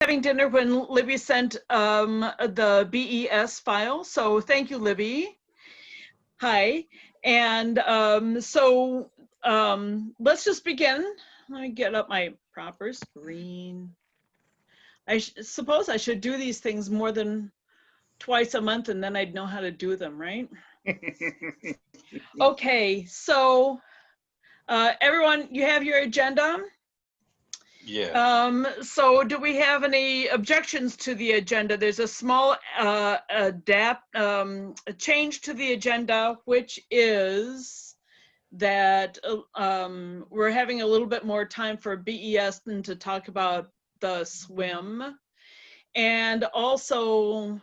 having dinner when Libby sent the BES file. So thank you, Libby. Hi. And let's just begin. Let me get up my proper screen. I suppose I should do these things more than twice a month and then I'd know how to do them, right? Okay, so everyone, you have your agenda? Yeah. So do we have any objections to the agenda? There's a small change to the agenda, which is that we're having a little bit more time for BES than to talk about the swim. And also,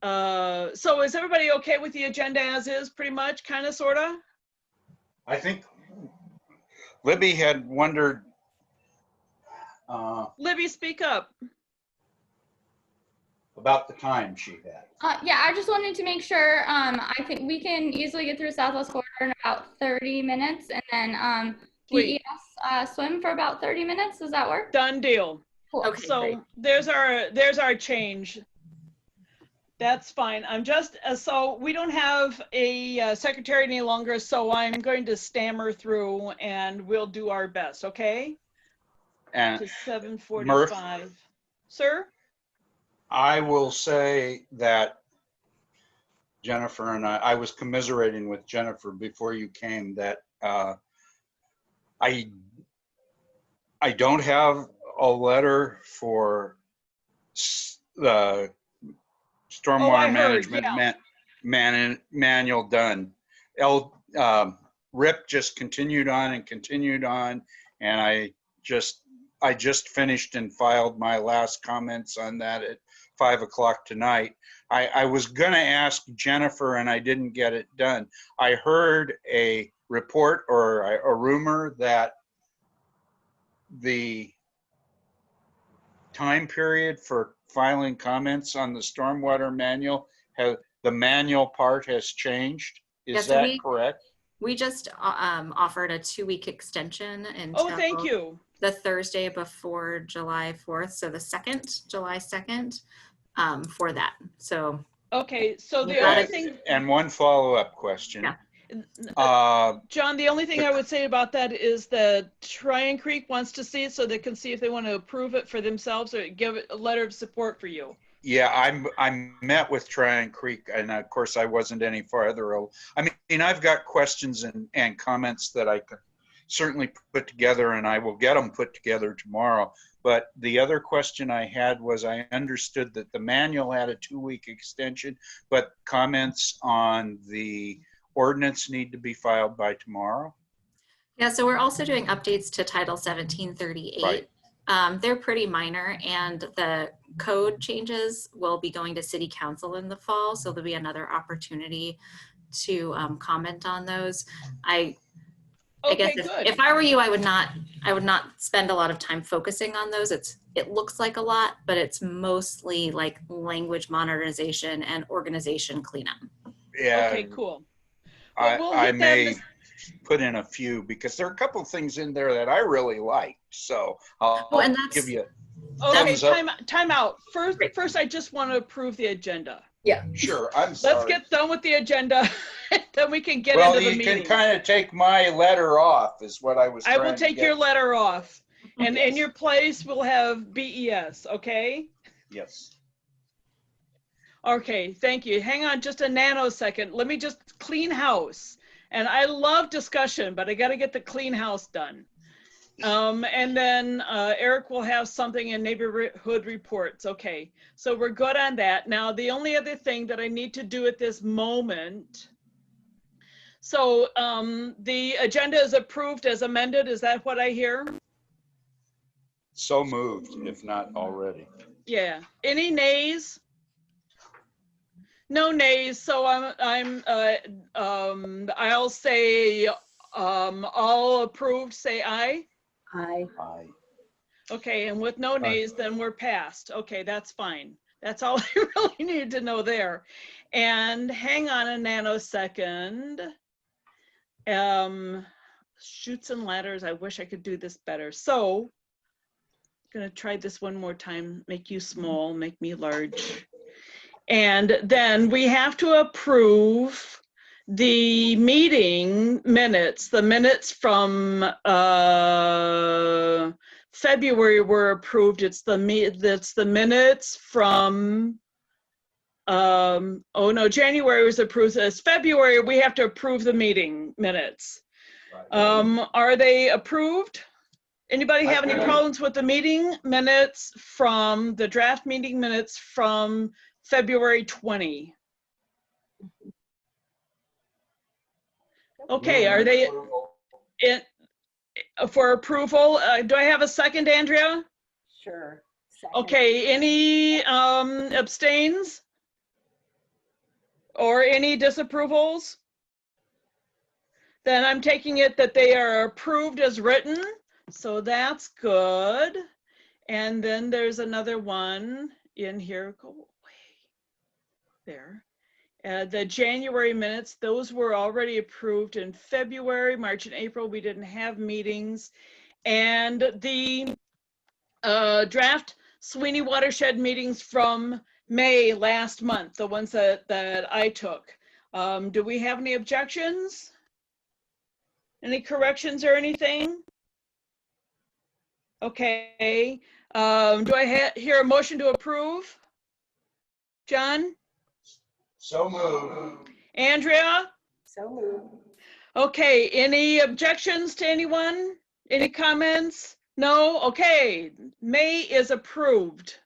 so is everybody okay with the agenda as is, pretty much, kind of, sort of? I think Libby had wondered. Libby, speak up. About the time she had. Yeah, I just wanted to make sure. I think we can easily get through Southwest Corridor in about 30 minutes, and then BES swim for about 30 minutes. Does that work? Done deal. Cool. Okay, so great. there's our change. That's fine. I'm just so we don't have a secretary any longer, so I'm going to stammer through, and we'll do our best. Okay. And to 7:45. Sir? I will say that Jennifer and I was commiserating with Jennifer before you came that I don't have a letter for the Stormwater Management Manual done. RIP just continued on and continued on, and I just finished and filed my last comments on that at 5 o'clock tonight. I was gonna ask Jennifer and I didn't get it done. I heard a report or a rumor that the time period for filing comments on the stormwater manual, the manual part has changed. Is that correct? We just offered a 2-week extension until thank you. The Thursday before July 4th, so the 2nd, July 2nd, for that. So okay, so the other thing, and one follow-up question. Yeah. John, the only thing I would say about that is that Tryon Creek wants to see it so they can see if they want to approve it for themselves or give it a letter of support for you. Yeah, I met with Tryon Creek, and of course I wasn't any farther. I mean, I've got questions and comments that I could certainly put together, and I will get them put together tomorrow. But the other question I had was, I understood that the manual had a 2-week extension, but comments on the ordinance need to be filed by tomorrow? Yeah, so we're also doing updates to Title 1738. Right. They're pretty minor, and the code changes will be going to City Council in the fall, so there'll be another opportunity to comment on those. I guess if I were you, I would not spend a lot of time focusing on those. It looks like a lot, but it's mostly like language modernization and organization cleanup. Yeah. Okay, cool. I may put in a few because there are a couple of things in there that I really like. So I'll give you a thumbs up. Time out. First, I just want to approve the agenda. Yeah. Sure. I'm sorry. Let's get done with the agenda. Then we can get into the meeting. Well, you can kind of take my letter off is what I was trying to get. I will take your letter off. And in your place, we'll have BES, okay? Yes. Okay, thank you. Hang on just a nanosecond. Let me just clean house. And I love discussion, but I got to get the clean house done. And then Eric will have something in neighborhood reports. Okay, so we're good on that. Now, the only other thing that I need to do at this moment. So the agenda is approved as amended. Is that what I hear? So moved, if not already. Yeah. Any nays? No nays. So I'll say all approved. Say aye. Aye. Aye. Okay, and with no nays, then we're passed. Okay, that's fine. That's all I really needed to know there. And hang on a nanosecond. Chutes and ladders. I wish I could do this better. So Gonna try this one more time. Make you small, make me large. And then we have to approve the meeting minutes. The minutes from February were approved. It's the minutes from oh no, January was approved. As February, we have to approve the meeting minutes. Are they approved? Anybody have any problems with the meeting minutes from the draft meeting minutes from February 20? Okay, are they for approval? Do I have a second, Andrea? Sure. Second. Okay, any abstains? Or any disapprovals? Then I'm taking it that they are approved as written. So that's good. And then there's another one in here. Go away. There. The January minutes, those were already approved in February, March, and April. We didn't have meetings. And the draft SWNI watershed meetings from May last month, the ones that I took. Do we have any objections? Any corrections or anything? Okay. Do I hear a motion to approve? John? So moved. Andrea? So moved. Okay, any objections to anyone? Any comments? No? Okay, May is approved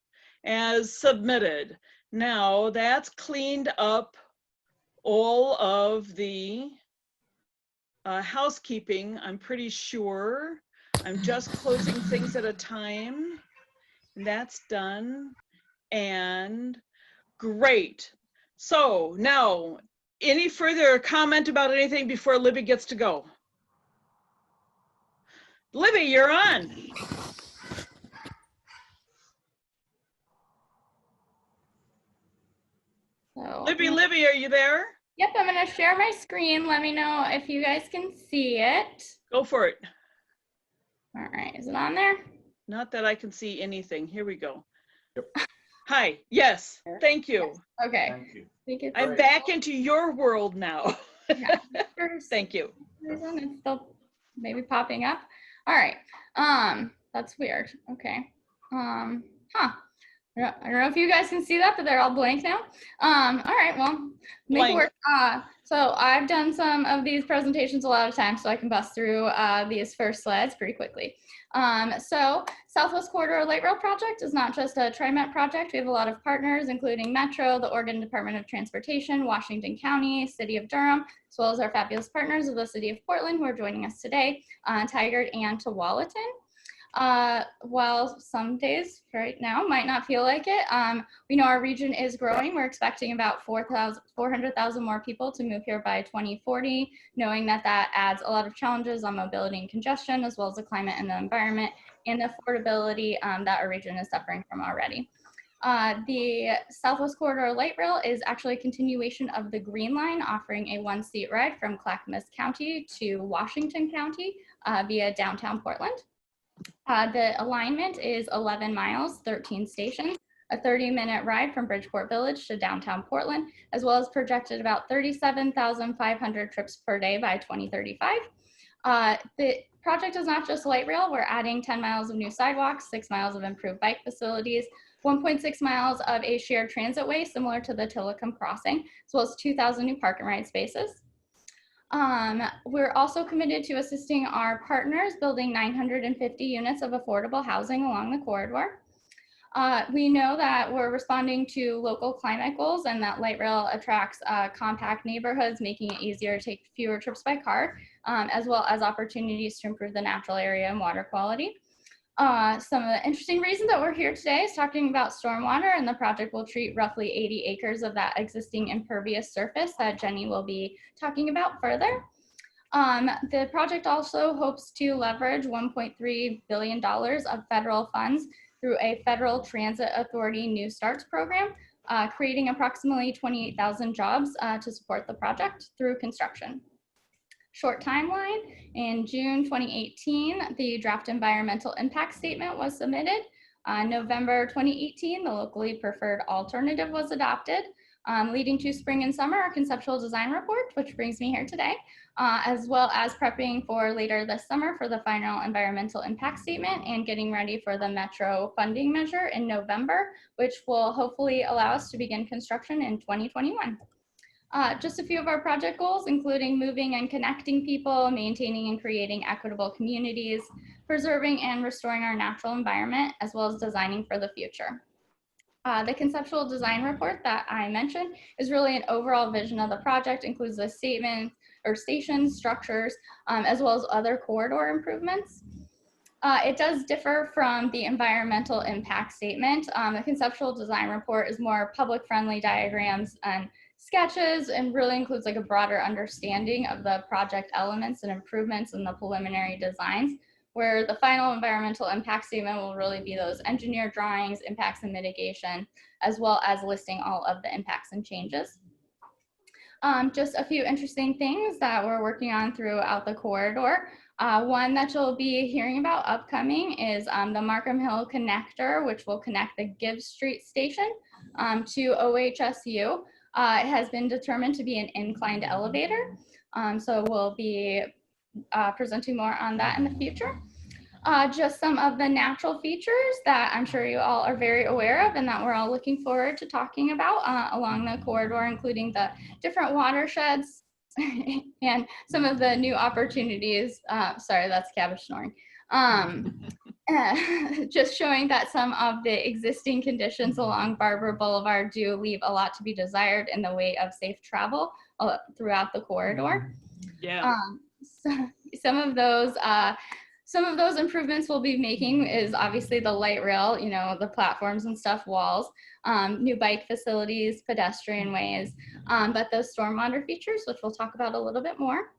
as submitted. Now that's cleaned up all of the housekeeping, I'm pretty sure. I'm just closing things at a time. That's done. And great. So now, any further comment about anything before Libby gets to go? Libby, you're on. So, Libby, are you there? yep, I'm gonna share my screen. Let me know if you guys can see it. Go for it. All right, is it on there? Not that I can see anything. Here we go. Yep. Hi, yes, thank you. Okay. Thank you. I think it's I'm back into your world now. yeah, for Thank you. some reason it's still maybe popping up. All right. That's weird. Okay. Huh. I don't know if you guys can see that, but they're all blank now. All right, well, make it Blank. work. So I've done some of these presentations a lot of times, so I can bust through these first slides pretty quickly. So Southwest Corridor Light Rail Project is not just a TriMet project. We have a lot of partners, including Metro, the Oregon Department of Transportation, Washington County, City of Durham, as well as our fabulous partners of the City of Portland who are joining us today, Tigard and Tualatin. While some days right now might not feel like it, we know our region is growing. We're expecting about 400,000 more people to move here by 2040, knowing that that adds a lot of challenges on mobility and congestion, as well as the climate and the environment and affordability that our region is suffering from already. The Southwest Corridor Light Rail is actually a continuation of the Green Line, offering a one-seat ride from Clackamas County to Washington County via downtown Portland. The alignment is 11 miles, 13 stations, a 30-minute ride from Bridgeport Village to downtown Portland, as well as projected about 37,500 trips per day by 2035. The project is not just light rail. We're adding 10 miles of new sidewalks, 6 miles of improved bike facilities, 1.6 miles of a shared transit way similar to the Tillicum Crossing, as well as 2,000 new park and ride spaces. We're also committed to assisting our partners building 950 units of affordable housing along the corridor. We know that we're responding to local climate goals and that light rail attracts compact neighborhoods, making it easier to take fewer trips by car, as well as opportunities to improve the natural area and water quality. Some of the interesting reasons that we're here today is talking about stormwater, and the project will treat roughly 80 acres of that existing impervious surface that Jenny will be talking about further. The project also hopes to leverage $1.3 billion of federal funds through a Federal Transit Authority New Starts program, creating approximately 28,000 jobs to support the project through construction. Short timeline, in June 2018, the draft environmental impact statement was submitted. November 2018, the locally preferred alternative was adopted, leading to spring and summer, our conceptual design report, which brings me here today, as well as prepping for later this summer for the final environmental impact statement and getting ready for the Metro funding measure in November, which will hopefully allow us to begin construction in 2021. Just a few of our project goals, including moving and connecting people, maintaining and creating equitable communities, preserving and restoring our natural environment, as well as designing for the future. The conceptual design report that I mentioned is really an overall vision of the project, includes the statement or stations, structures, as well as other corridor improvements. It does differ from the environmental impact statement. The conceptual design report is more public-friendly diagrams and sketches, and really includes like a broader understanding of the project elements and improvements in the preliminary designs, where the final environmental impact statement will really be those engineer drawings, impacts and mitigation, as well as listing all of the impacts and changes. Just a few interesting things that we're working on throughout the corridor. One that you'll be hearing about upcoming is the Markham Hill connector, which will connect the Gibbs Street station to OHSU. It has been determined to be an inclined elevator. So we'll be presenting more on that in the future. Just some of the natural features that I'm sure you all are very aware of and that we're all looking forward to talking about along the corridor, including the different watersheds and some of the new opportunities. Sorry, that's cabbage snoring. Just showing that some of the existing conditions along Barber Boulevard do leave a lot to be desired in the way of safe travel throughout the corridor. Yeah. So some of those improvements we'll be making is obviously the light rail, you know, the platforms and stuff, walls, new bike facilities, pedestrian ways, but those stormwater features, which we'll talk about a little bit more.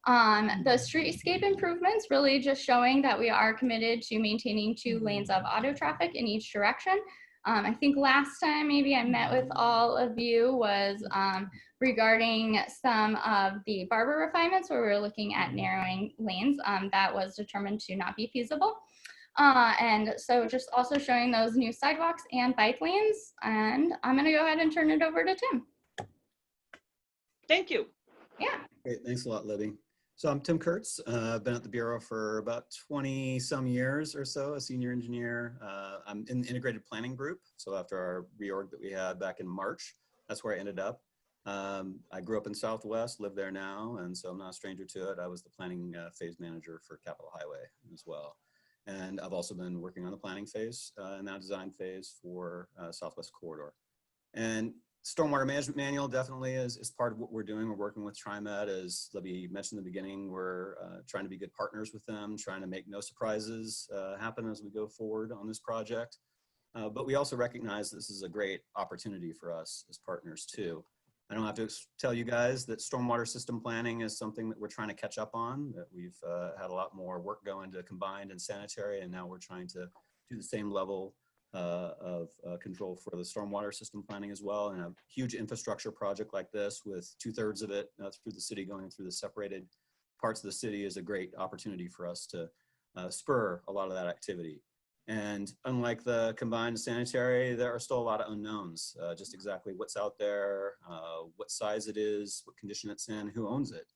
The streetscape improvements, really just showing that we are committed to maintaining 2 lanes of auto traffic in each direction. I think last time maybe I met with all of you was regarding some of the Barber refinements where we were looking at narrowing lanes that was determined to not be feasible. And so just also showing those new sidewalks and bike lanes. And I'm gonna go ahead and turn it over to Tim. Thank you. Yeah. Great, thanks a lot, Libby. So I'm Tim Kurtz. I've been at the Bureau for about 20 some years or so, a senior engineer. I'm in the integrated planning group. So after our reorg that we had back in March, that's where I ended up. I grew up in Southwest, live there now, and so I'm not a stranger to it. I was the planning phase manager for Capitol Highway as well. And I've also been working on the planning phase and that design phase for Southwest Corridor. And Stormwater Management Manual definitely is part of what we're doing. We're working with TriMet, as Libby mentioned in the beginning. We're trying to be good partners with them, trying to make no surprises happen as we go forward on this project. But we also recognize this is a great opportunity for us as partners too. I don't have to tell you guys that stormwater system planning is something that we're trying to catch up on, that we've had a lot more work go into combined and sanitary, and now we're trying to do the same level of control for the stormwater system planning as well. And a huge infrastructure project like this with 2/3 of it through the city going through the separated parts of the city is a great opportunity for us to spur a lot of that activity. And unlike the combined sanitary, there are still a lot of unknowns, just exactly what's out there, what size it is, what condition it's in, who owns it.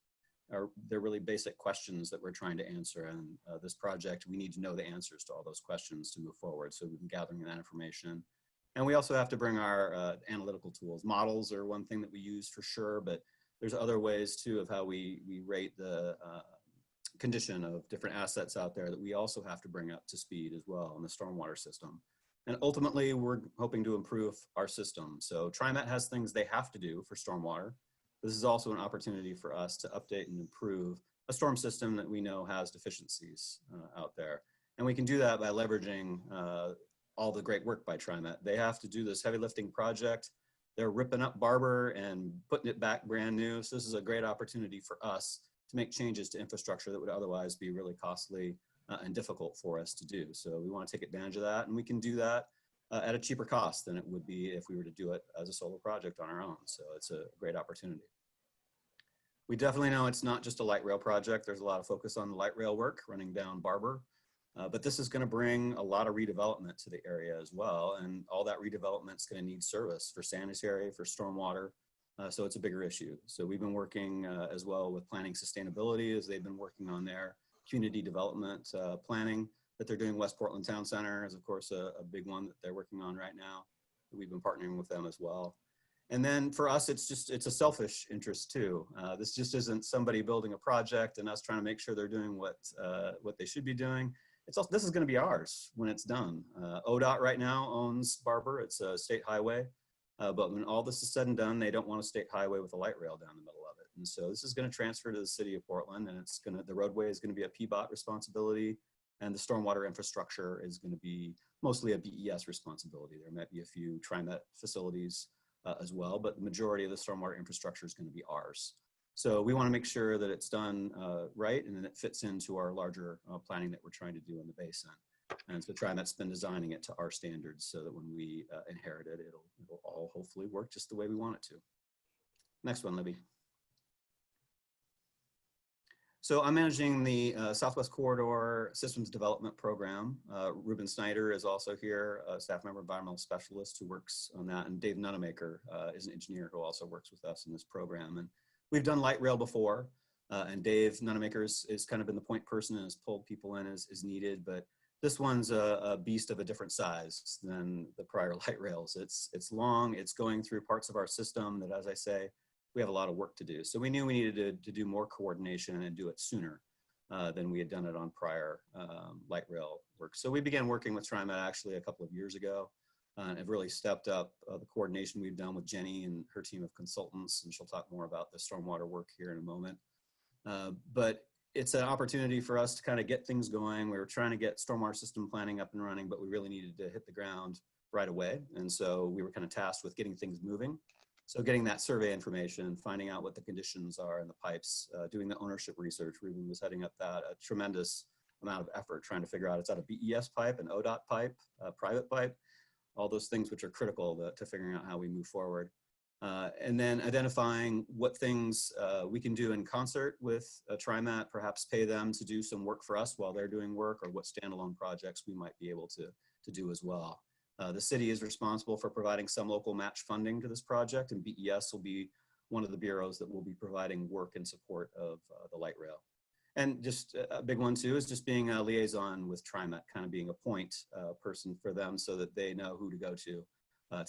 They're really basic questions that we're trying to answer. And this project, we need to know the answers to all those questions to move forward. So we've been gathering that information. And we also have to bring our analytical tools. Models are one thing that we use for sure, but there's other ways too of how we rate the condition of different assets out there that we also have to bring up to speed as well in the stormwater system. And ultimately, we're hoping to improve our system. So TriMet has things they have to do for stormwater. This is also an opportunity for us to update and improve a storm system that we know has deficiencies out there. And we can do that by leveraging all the great work by TriMet. They have to do this heavy lifting project. They're ripping up Barber and putting it back brand new. So this is a great opportunity for us to make changes to infrastructure that would otherwise be really costly and difficult for us to do. So we want to take advantage of that, and we can do that at a cheaper cost than it would be if we were to do it as a solo project on our own. So it's a great opportunity. We definitely know it's not just a light rail project. There's a lot of focus on the light rail work running down Barber. But this is going to bring a lot of redevelopment to the area as well. And all that redevelopment is going to need service for sanitary, for stormwater. So it's a bigger issue. So we've been working as well with planning sustainability as they've been working on their community development planning that they're doing. West Portland Town Center is of course a big one that they're working on right now. We've been partnering with them as well. And then for us, it's a selfish interest too. This just isn't somebody building a project and us trying to make sure they're doing what they should be doing. It's also, this is going to be ours when it's done. ODOT right now owns Barber. It's a state highway. But when all this is said and done, they don't want a state highway with a light rail down the middle of it. And so this is going to transfer to the city of Portland, and the roadway is going to be a PBOT responsibility, and the stormwater infrastructure is going to be mostly a BES responsibility. There might be a few TriMet facilities as well, but the majority of the stormwater infrastructure is going to be ours. So we want to make sure that it's done right, and then it fits into our larger planning that we're trying to do in the basin. And so TriMet's been designing it to our standards so that when we inherit it, it'll all hopefully work just the way we want it to. Next one, Libby. So I'm managing the Southwest Corridor Systems Development Program. Ruben Snyder is also here, a staff member, environmental specialist who works on that. And Dave Nunemaker is an engineer who also works with us in this program. And we've done light rail before, and Dave Nunemaker is kind of been the point person and has pulled people in as needed. But this one's a beast of a different size than the prior light rails. It's long, it's going through parts of our system that, as I say, we have a lot of work to do. So we knew we needed to do more coordination and do it sooner than we had done it on prior light rail work. So we began working with TriMet actually a couple of years ago and have really stepped up the coordination we've done with Jenny and her team of consultants, and she'll talk more about the stormwater work here in a moment. But it's an opportunity for us to kind of get things going. We were trying to get stormwater system planning up and running, but we really needed to hit the ground right away. And so we were kind of tasked with getting things moving. So getting that survey information, finding out what the conditions are in the pipes, doing the ownership research. Ruben was heading up that, a tremendous amount of effort trying to figure out, is that a BES pipe, an ODOT pipe, a private pipe, all those things which are critical to figuring out how we move forward. And then identifying what things we can do in concert with TriMet, perhaps pay them to do some work for us while they're doing work, or what standalone projects we might be able to do as well. The city is responsible for providing some local match funding to this project, and BES will be one of the bureaus that will be providing work in support of the light rail. And just a big one too is just being a liaison with TriMet, kind of being a point person for them so that they know who to go to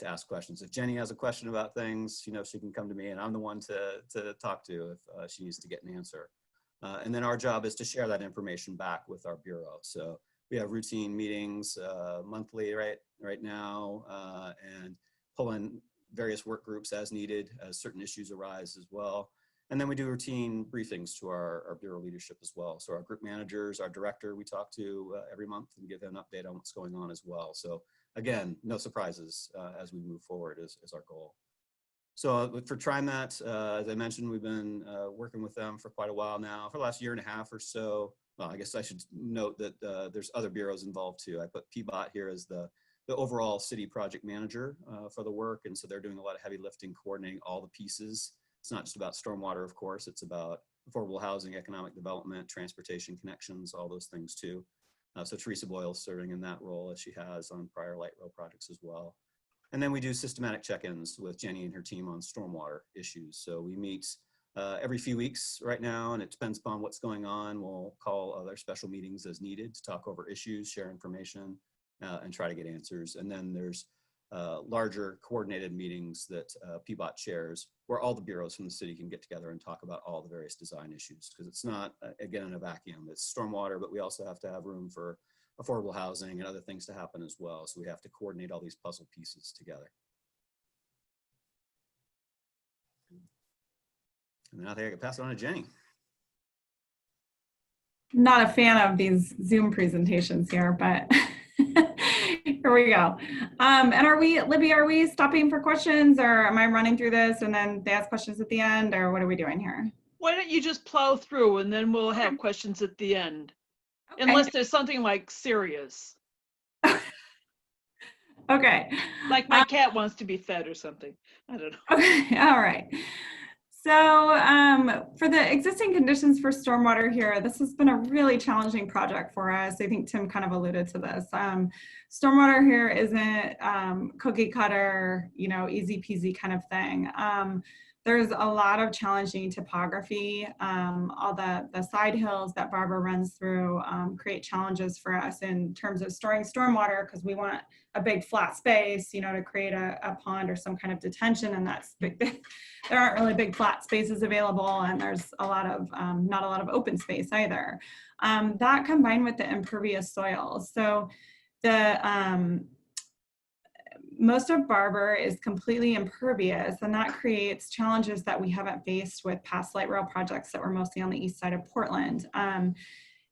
ask questions. If Jenny has a question about things, she can come to me, and I'm the one to talk to if she needs to get an answer. And then our job is to share that information back with our bureau. So we have routine meetings monthly right now, and pull in various work groups as needed as certain issues arise as well. And then we do routine briefings to our bureau leadership as well. So our group managers, our director, we talk to every month and give him an update on what's going on as well. So again, no surprises as we move forward is our goal. So for TriMet, as I mentioned, we've been working with them for quite a while now, for the last year and a half or so. Well, I guess I should note that there's other bureaus involved too. I put PBOT here as the overall city project manager for the work. And so they're doing a lot of heavy lifting, coordinating all the pieces. It's not just about stormwater, of course, it's about affordable housing, economic development, transportation connections, all those things too. So Teresa Boyle's serving in that role as she has on prior light rail projects as well. And then we do systematic check-ins with Jenny and her team on stormwater issues. So we meet every few weeks right now, and it depends upon what's going on. We'll call other special meetings as needed to talk over issues, share information, and try to get answers. And then there's larger coordinated meetings that PBOT chairs, where all the bureaus from the city can get together and talk about all the various design issues, because it's not, again, in a vacuum. It's stormwater, but we also have to have room for affordable housing and other things to happen as well. So we have to coordinate all these puzzle pieces together. And then I think I can pass it on to Jenny. Not a fan of these Zoom presentations here, but here we go. And Libby, are we stopping for questions, or am I running through this and then they ask questions at the end, or what are we doing here? Why don't you just plow through and then we'll have questions at the end, Okay. unless there's something like serious. Okay. Like my cat wants to be fed or something. I don't know. Okay, all right. So for the existing conditions for stormwater here, this has been a really challenging project for us. I think Tim kind of alluded to this. Stormwater here isn't cookie cutter, you know, easy peasy kind of thing. There's a lot of challenging topography. All the side hills that Barbara runs through create challenges for us in terms of storing stormwater, because we want a big flat space, you know, to create a pond or some kind of detention, and that's big. There aren't really big flat spaces available, and there's a lot of not a lot of open space either. That combined with the impervious soils. So the most of Barber is completely impervious, and that creates challenges that we haven't faced with past light rail projects that were mostly on the east side of Portland.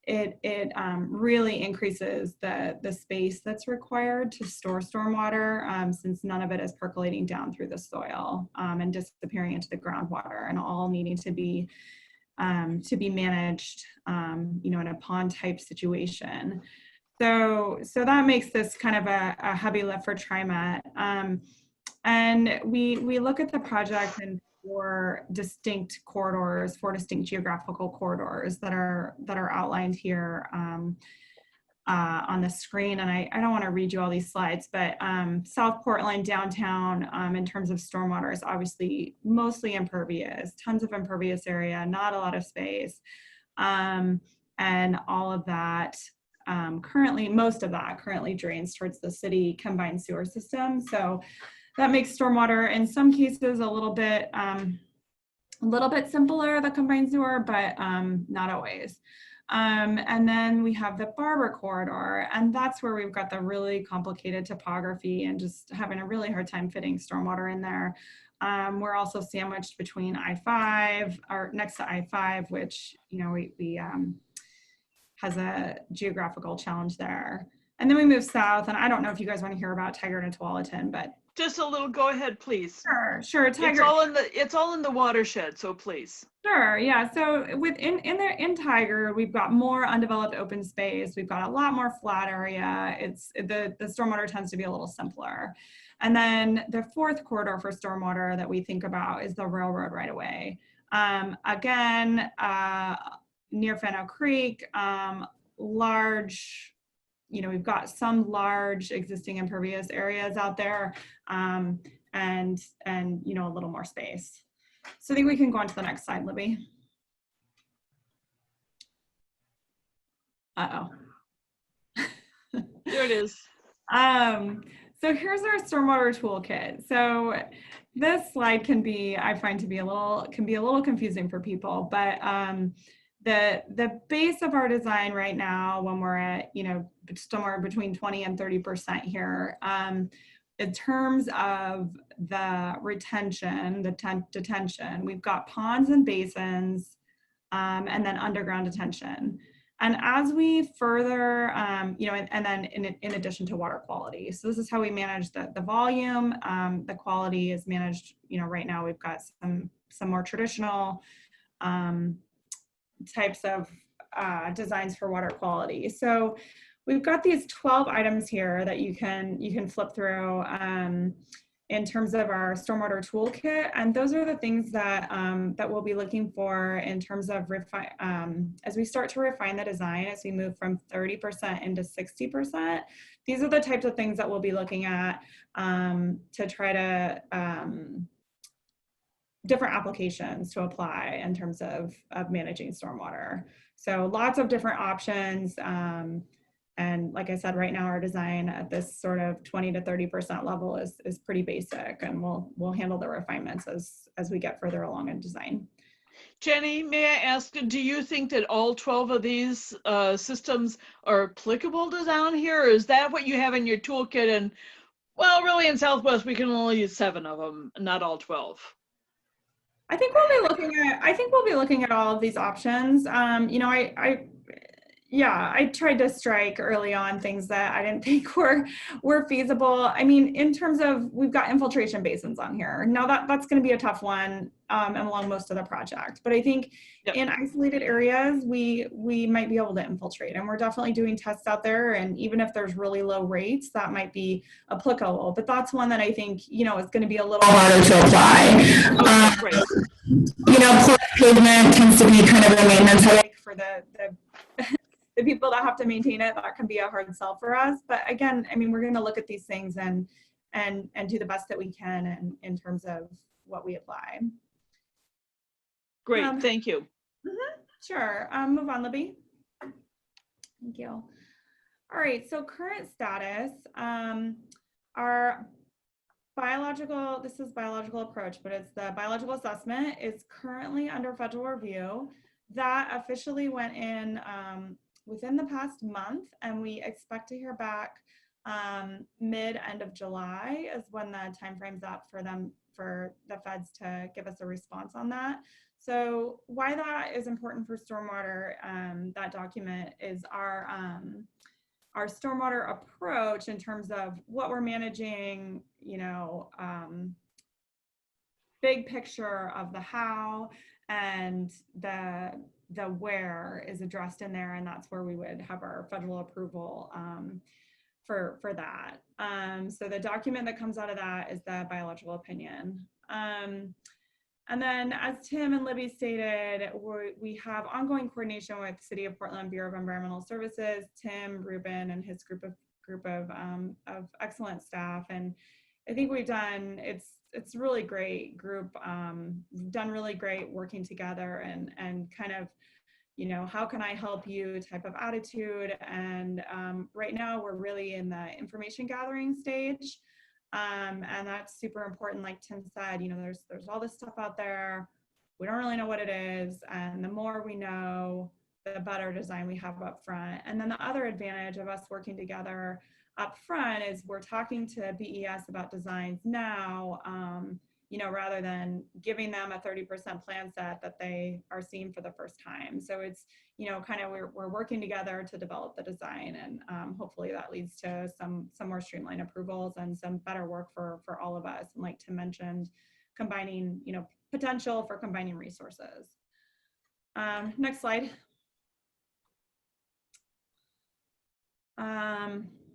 It really increases the space that's required to store stormwater, since none of it is percolating down through the soil and disappearing into the groundwater, and all needing to be managed, you know, in a pond type situation. So that makes this kind of a heavy lift for TriMet. And we look at the project in four distinct corridors, four distinct geographical corridors that are outlined here on the screen. And I don't want to read you all these slides, but South Portland downtown, in terms of stormwater, is obviously mostly impervious, tons of impervious area, not a lot of space. And all of that most of that currently drains towards the city combined sewer system. So that makes stormwater in some cases a little bit simpler, the combined sewer, but not always. And then we have the Barber corridor, and that's where we've got the really complicated topography and just having a really hard time fitting stormwater in there. We're also sandwiched between I-5, or next to I-5, which, you know, we has a geographical challenge there. And then we move south, and I don't know if you guys want to hear about Tiger and Tualatin, but Just a little, go ahead, please. sure. Tiger. It's all in the watershed, so please. Sure, yeah. So in Tiger, we've got more undeveloped open space. We've got a lot more flat area. The stormwater tends to be a little simpler. And then the fourth corridor for stormwater that we think about is the railroad right away. Again, near Fano Creek, large, you know, we've got some large existing impervious areas out there, and you know, a little more space. So I think we can go on to the next slide, Libby. Uh-oh. There it is. So here's our stormwater toolkit. So this slide I find to be a little confusing for people, but the base of our design right now, when we're at, you know, somewhere between 20 and 30% here, in terms of the retention, detention, we've got ponds and basins, and then underground detention. And as we further, you know, and then in addition to water quality. So this is how we manage the volume. The quality is managed, you know, right now we've got some more traditional types of designs for water quality. So we've got these 12 items here that you can flip through in terms of our stormwater toolkit, and those are the things that that we'll be looking for in terms of as we start to refine the design, as we move from 30% into 60%. These are the types of things that we'll be looking at to try to different applications to apply in terms of managing stormwater. So lots of different options. And like I said, right now our design at this sort of 20 to 30% level is pretty basic, and we'll handle the refinements as we get further along in design. Jenny, may I ask, do you think that all 12 of these systems are applicable to down here? Or is that what you have in your toolkit? And well, really in Southwest, we can only use 7 of them, not all 12. I think we'll be looking at all of these options. You know, yeah, I tried to strike early on things that I didn't think were feasible. I mean, in terms of, we've got infiltration basins on here. Now that's going to be a tough one along most of the project. But I think Yep. in isolated areas, we might be able to infiltrate. And we're definitely doing tests out there. And even if there's really low rates, that might be applicable. But that's one that I think, you know, is going to be a little harder to apply. Okay, great. You know, porous pavement tends to be kind of a maintenance headache for the people that have to maintain it. That can be a hard sell for us. But again, I mean, we're going to look at these things and do the best that we can in terms of what we apply. Great, thank you. Sure. Move on, Libby. Thank you. All right. So current status, our biological, this is biological approach, but it's the biological assessment is currently under federal review. That officially went in within the past month, and we expect to hear back end of July is when the time frame's up for the feds to give us a response on that. So why that is important for stormwater, that document is our stormwater approach in terms of what we're managing, you know, big picture of the how, and the where is addressed in there, and that's where we would have our federal approval for that. So the document that comes out of that is the biological opinion. And then, as Tim and Libby stated, we have ongoing coordination with City of Portland Bureau of Environmental Services, Tim, Ruben, and his group of excellent staff. And I think we've done, it's really great group. We've done really great working together and kind of, you know, how can I help you type of attitude. And right now we're really in the information gathering stage. And that's super important. Like Tim said, you know, there's all this stuff out there. We don't really know what it is. And the more we know, the better design we have up front. And then the other advantage of us working together up front is we're talking to BES about designs now, you know, rather than giving them a 30% plan set that they are seeing for the first time. So it's, you know, kind of we're working together to develop the design, and hopefully that leads to some more streamlined approvals and some better work for all of us. And like Tim mentioned, combining, you know, potential for combining resources. Next slide.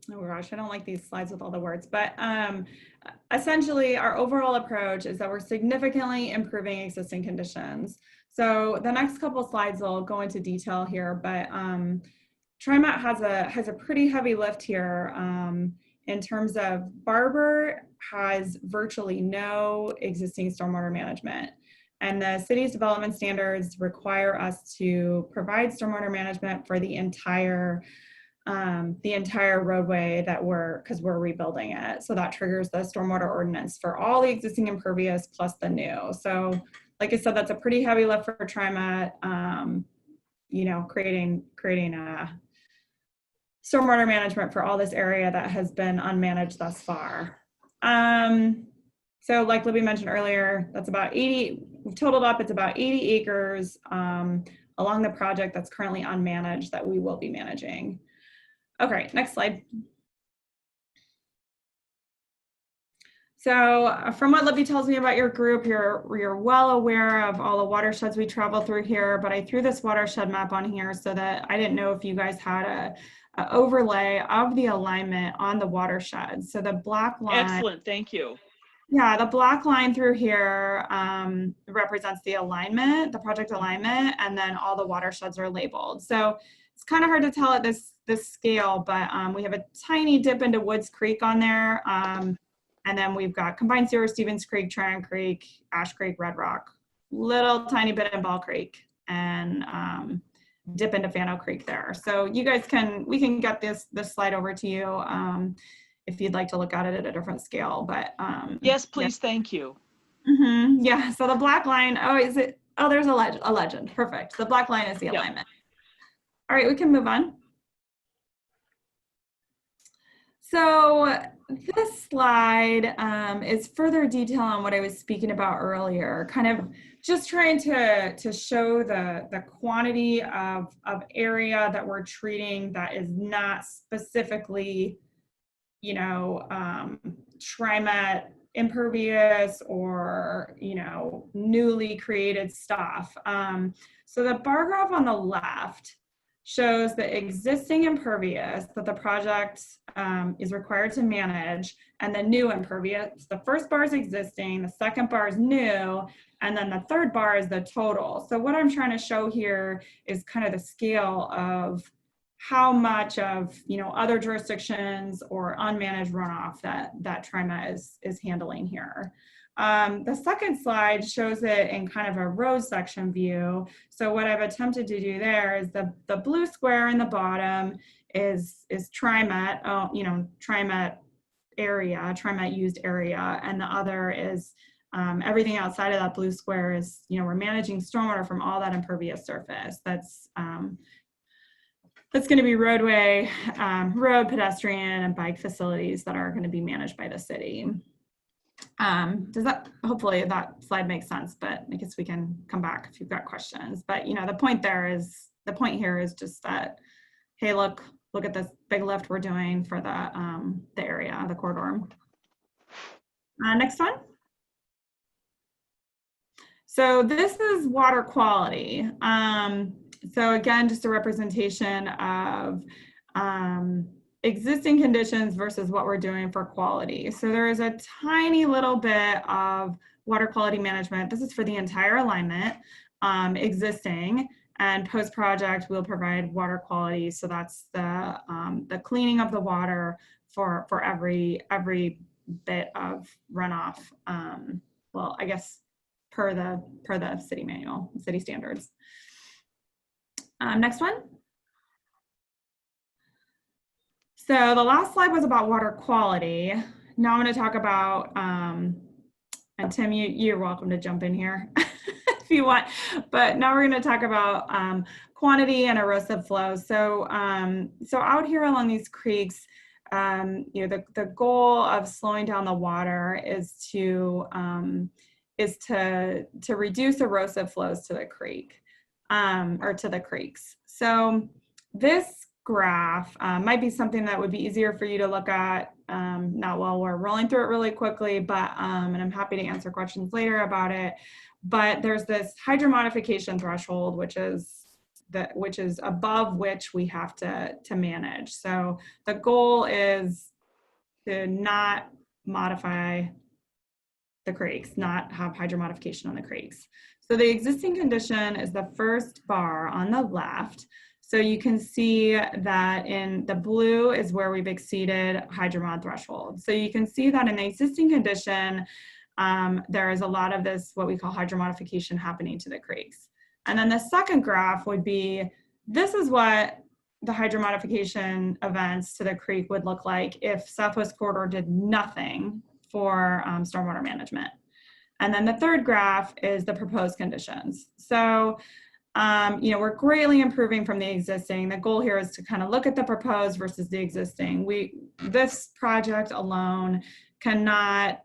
Oh gosh, I don't like these slides with all the words, but essentially our overall approach is that we're significantly improving existing conditions. So the next couple of slides will go into detail here, but TriMet has a pretty heavy lift here in terms of Barber has virtually no existing stormwater management. And the city's development standards require us to provide stormwater management for the entire roadway because we're rebuilding it. So that triggers the stormwater ordinance for all the existing impervious plus the new. So like I said, that's a pretty heavy lift for TriMet, you know, creating a stormwater management for all this area that has been unmanaged thus far. So like Libby mentioned earlier, that's about 80, we've totaled up, it's about 80 acres along the project that's currently unmanaged that we will be managing. Okay, next slide. So from what Libby tells me about your group, you're well aware of all the watersheds we travel through here, but I threw this watershed map on here so that I didn't know if you guys had a overlay of the alignment on the watershed. So the black line. Excellent, thank you. Yeah, the black line through here represents the alignment, the project alignment, and then all the watersheds are labeled. So it's kind of hard to tell at this scale, but we have a tiny dip into Woods Creek on there. And then we've got Combined Sewer, Stevens Creek, Tryon Creek, Ash Creek, Red Rock, little tiny bit in Ball Creek, and dip into Fano Creek there. So you guys we can get this slide over to you if you'd like to look at it at a different scale, but. Yes, please, yeah. Thank you. Mm-hmm. Yeah, so the black line, there's a legend, perfect. The black line is the alignment. All right, we can move on. So this slide is further detail on what I was speaking about earlier, kind of just trying to show the quantity of area that we're treating that is not specifically, you know, TriMet impervious or, you know, newly created stuff. So the bar graph on the left shows the existing impervious that the project is required to manage, and the new impervious. The first bar is existing, the second bar is new, and then the third bar is the total. So what I'm trying to show here is kind of the scale of how much of, you know, other jurisdictions or unmanaged runoff that TriMet is handling here. The second slide shows it in kind of a road section view. So what I've attempted to do there is the blue square in the bottom is TriMet, you know, TriMet area, TriMet used area, and the other is everything outside of that blue square is, you know, we're managing stormwater from all that impervious surface. That's going to be roadway, road, pedestrian, and bike facilities that are going to be managed by the city. Does that, hopefully that slide makes sense, but I guess we can come back if you've got questions. But, you know, the point here is just that, hey, look at this big lift we're doing for the area, the corridor. Next one. So this is water quality. So again, just a representation of existing conditions versus what we're doing for quality. So there is a tiny little bit of water quality management. This is for the entire alignment, existing, and post-project we'll provide water quality. So that's the cleaning of the water for every bit of runoff. Well, I guess per the city manual, city standards. Next one. So the last slide was about water quality. Now I'm going to talk about, and Tim, you're welcome to jump in here if you want, but now we're going to talk about quantity and erosive flows. So, so out here along these creeks, you know, the goal of slowing down the water is to reduce erosive flows to the creek. Or to the creeks. So this graph might be something that would be easier for you to look at, not while we're rolling through it really quickly, but, and I'm happy to answer questions later about it, but there's this hydromodification threshold, which is above which we have to manage. So the goal is to not modify the creeks, not have hydromodification on the creeks. So the existing condition is the first bar on the left. So you can see that in the blue is where we've exceeded hydromod threshold. So you can see that in the existing condition, there is a lot of this, what we call hydromodification happening to the creeks. And then the second graph would be, this is what the hydromodification events to the creek would look like if Southwest Corridor did nothing for stormwater management. And then the third graph is the proposed conditions. So, you know, we're greatly improving from the existing. The goal here is to kind of look at the proposed versus the existing. This project alone cannot,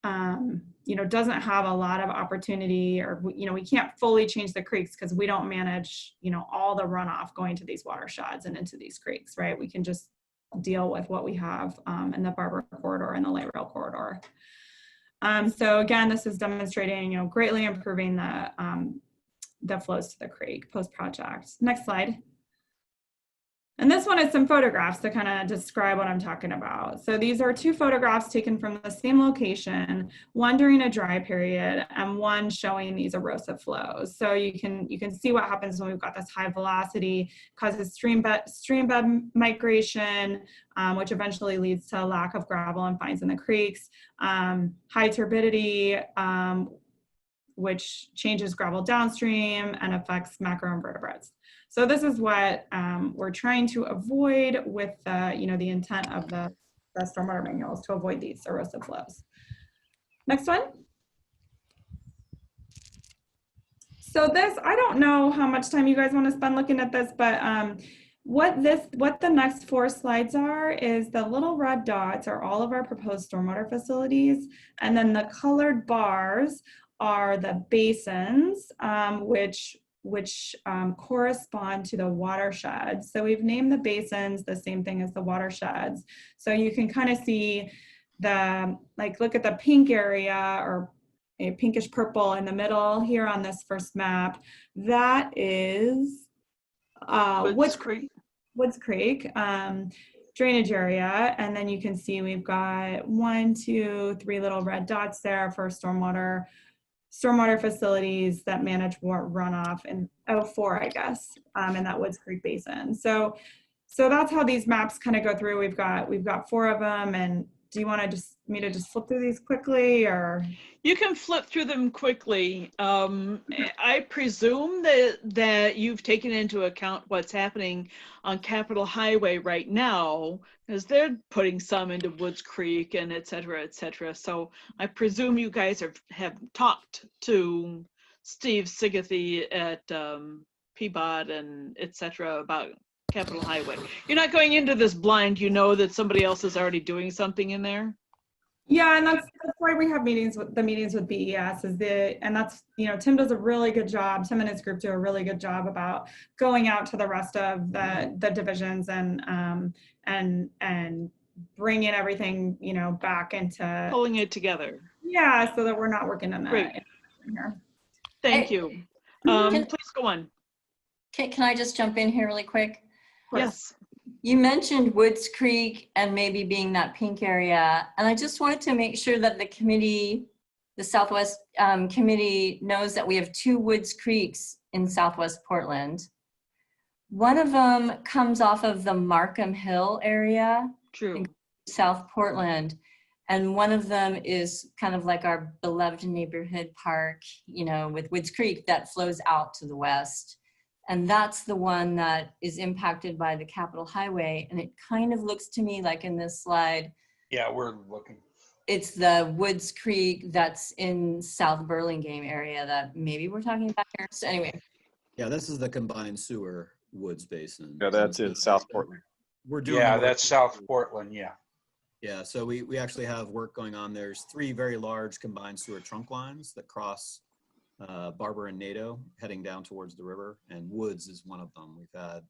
you know, doesn't have a lot of opportunity, or, you know, we can't fully change the creeks because we don't manage, you know, all the runoff going to these watersheds and into these creeks, right? We can just deal with what we have in the Barber corridor and the light rail corridor. So again, this is demonstrating, you know, greatly improving the flows to the creek post-project. Next slide. And this one is some photographs to kind of describe what I'm talking about. So these are two photographs taken from the same location, one during a dry period and one showing these erosive flows. So you can see what happens when we've got this high velocity, causes stream bed migration, which eventually leads to a lack of gravel and fines in the creeks, high turbidity, which changes gravel downstream and affects macroinvertebrates. So this is what we're trying to avoid with you know, the intent of the stormwater manuals, to avoid these erosive flows. Next one. So this, I don't know how much time you guys want to spend looking at this, but what the next 4 slides are is the little red dots are all of our proposed stormwater facilities, and then the colored bars are the basins, which correspond to the watersheds. So we've named the basins the same thing as the watersheds. So you can kind of see look at the pink area, or a pinkish purple in the middle here on this first map. That is Woods Creek drainage area. And then you can see we've got 1, 2, 3 little red dots there for stormwater facilities that manage runoff, and 4, I guess, in that Woods Creek basin. So that's how these maps kind of go through. We've got 4 of them. And do you want me to just flip through these quickly, or? You can flip through them quickly. I presume that you've taken into account what's happening on Capitol Highway right now, because they're putting some into Woods Creek and et cetera, et cetera. So I presume you guys have talked to Steve Sigathy at Peabody and et cetera about Capitol Highway. You're not going into this blind. You know that somebody else is already doing something in there. Yeah, and that's why we have meetings with BES and that's, Tim does a really good job. Tim and his group do a really good job about going out to the rest of the divisions and bringing everything, back into Pulling it together. Yeah, so that we're not working on that. Great. Here. Thank you. Please go on. Can I just jump in here really quick? Yes. You mentioned Woods Creek and maybe being that pink area. And I just wanted to make sure that the committee, the Southwest Committee, knows that we have 2 Woods Creeks in Southwest Portland. One of them comes off of the Markham Hill area. True. In South Portland. And one of them is kind of like our beloved neighborhood park, with Woods Creek that flows out to the west. And that's the one that is impacted by the Capitol Highway. And it kind of looks to me like in this slide. Yeah, we're looking. It's the Woods Creek that's in South Burlingame area that maybe we're talking about here. So anyway. Yeah, this is the combined sewer woods basin. Yeah, that's in South Portland. We're doing Yeah, work. that's South Portland, yeah. Yeah, so we actually have work going on. There's 3 very large combined sewer trunk lines that cross Barber and NATO heading down towards the river, and Woods is one of them. We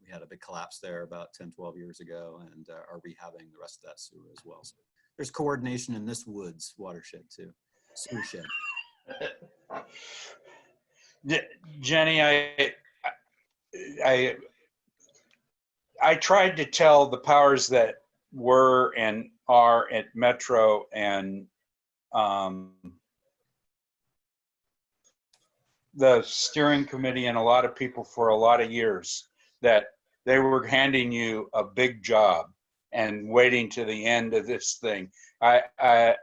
had a big collapse there about 10, 12 years ago, and are rehabbing the rest of that sewer as well. So there's coordination in this Woods watershed too, sewer shed. Jenny, I tried to tell the powers that were and are at Metro and the steering committee and a lot of people for a lot of years that they were handing you a big job and waiting to the end of this thing. I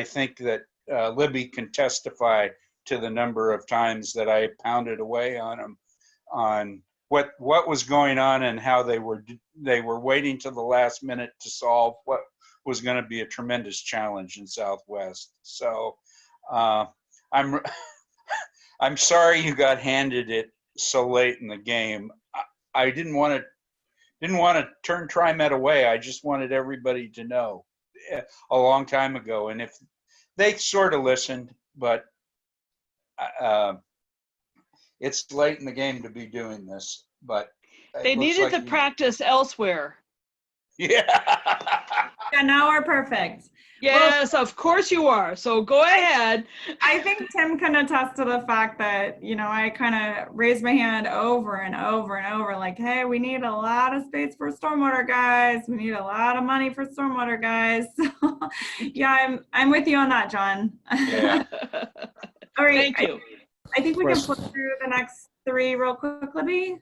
think that Libby can testify to the number of times that I pounded away on them on what was going on and how they were waiting till the last minute to solve what was going to be a tremendous challenge in Southwest. So I'm sorry you got handed it so late in the game. I didn't want to turn TriMet away. I just wanted everybody to know a long time ago. And if they sort of listened, but it's late in the game to be doing this. But they needed the practice elsewhere. Yeah. Yeah, now we're perfect. Yes, of course you are. So go ahead. I think Tim can attest to the fact that, I kind of raised my hand over and over and over, like, hey, we need a lot of space for stormwater, guys. We need a lot of money for stormwater, guys. So, yeah, I'm with you on that, John. Yeah. All right. Thank you. I think we can flip through the next 3 real quick, Libby.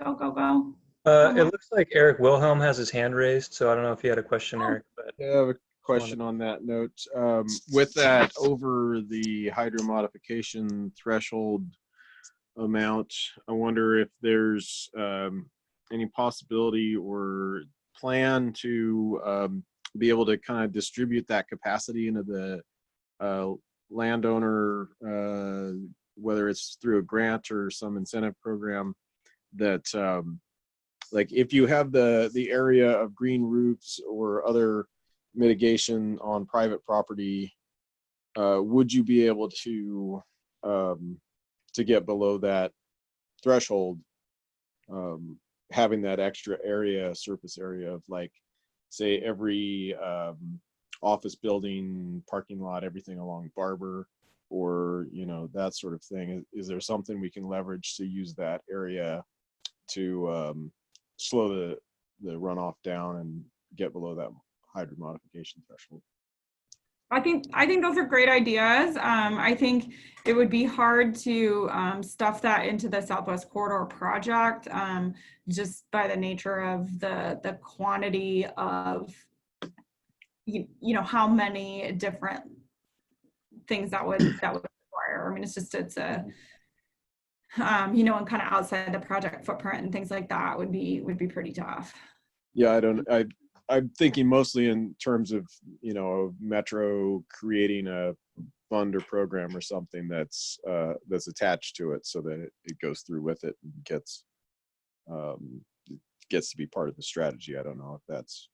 Go. It looks like Eric Wilhelm has his hand raised, so I don't know if you had a question, Eric. But I have a question on that note. With that over the hydro modification threshold amount, I wonder if there's any possibility or plan to be able to kind of distribute that capacity into the landowner, whether it's through a grant or some incentive program that like if you have the area of green roofs or other mitigation on private property, would you be able to get below that threshold, having that extra area, surface area of like, say every office building, parking lot, everything along Barber, or, you know, that sort of thing? Is there something we can leverage to use that area to slow the runoff down and get below that hydro modification threshold? I think those are great ideas. I think it would be hard to stuff that into the Southwest Corridor project, just by the nature of the quantity of you know how many different things that would require. I mean, it's a you know, and kind of outside the project footprint and things like that would be pretty tough. Yeah, I'm thinking mostly in terms of, you know, Metro creating a fund or program or something that's attached to it, so that it goes through with it and gets to be part of the strategy. I don't know if that's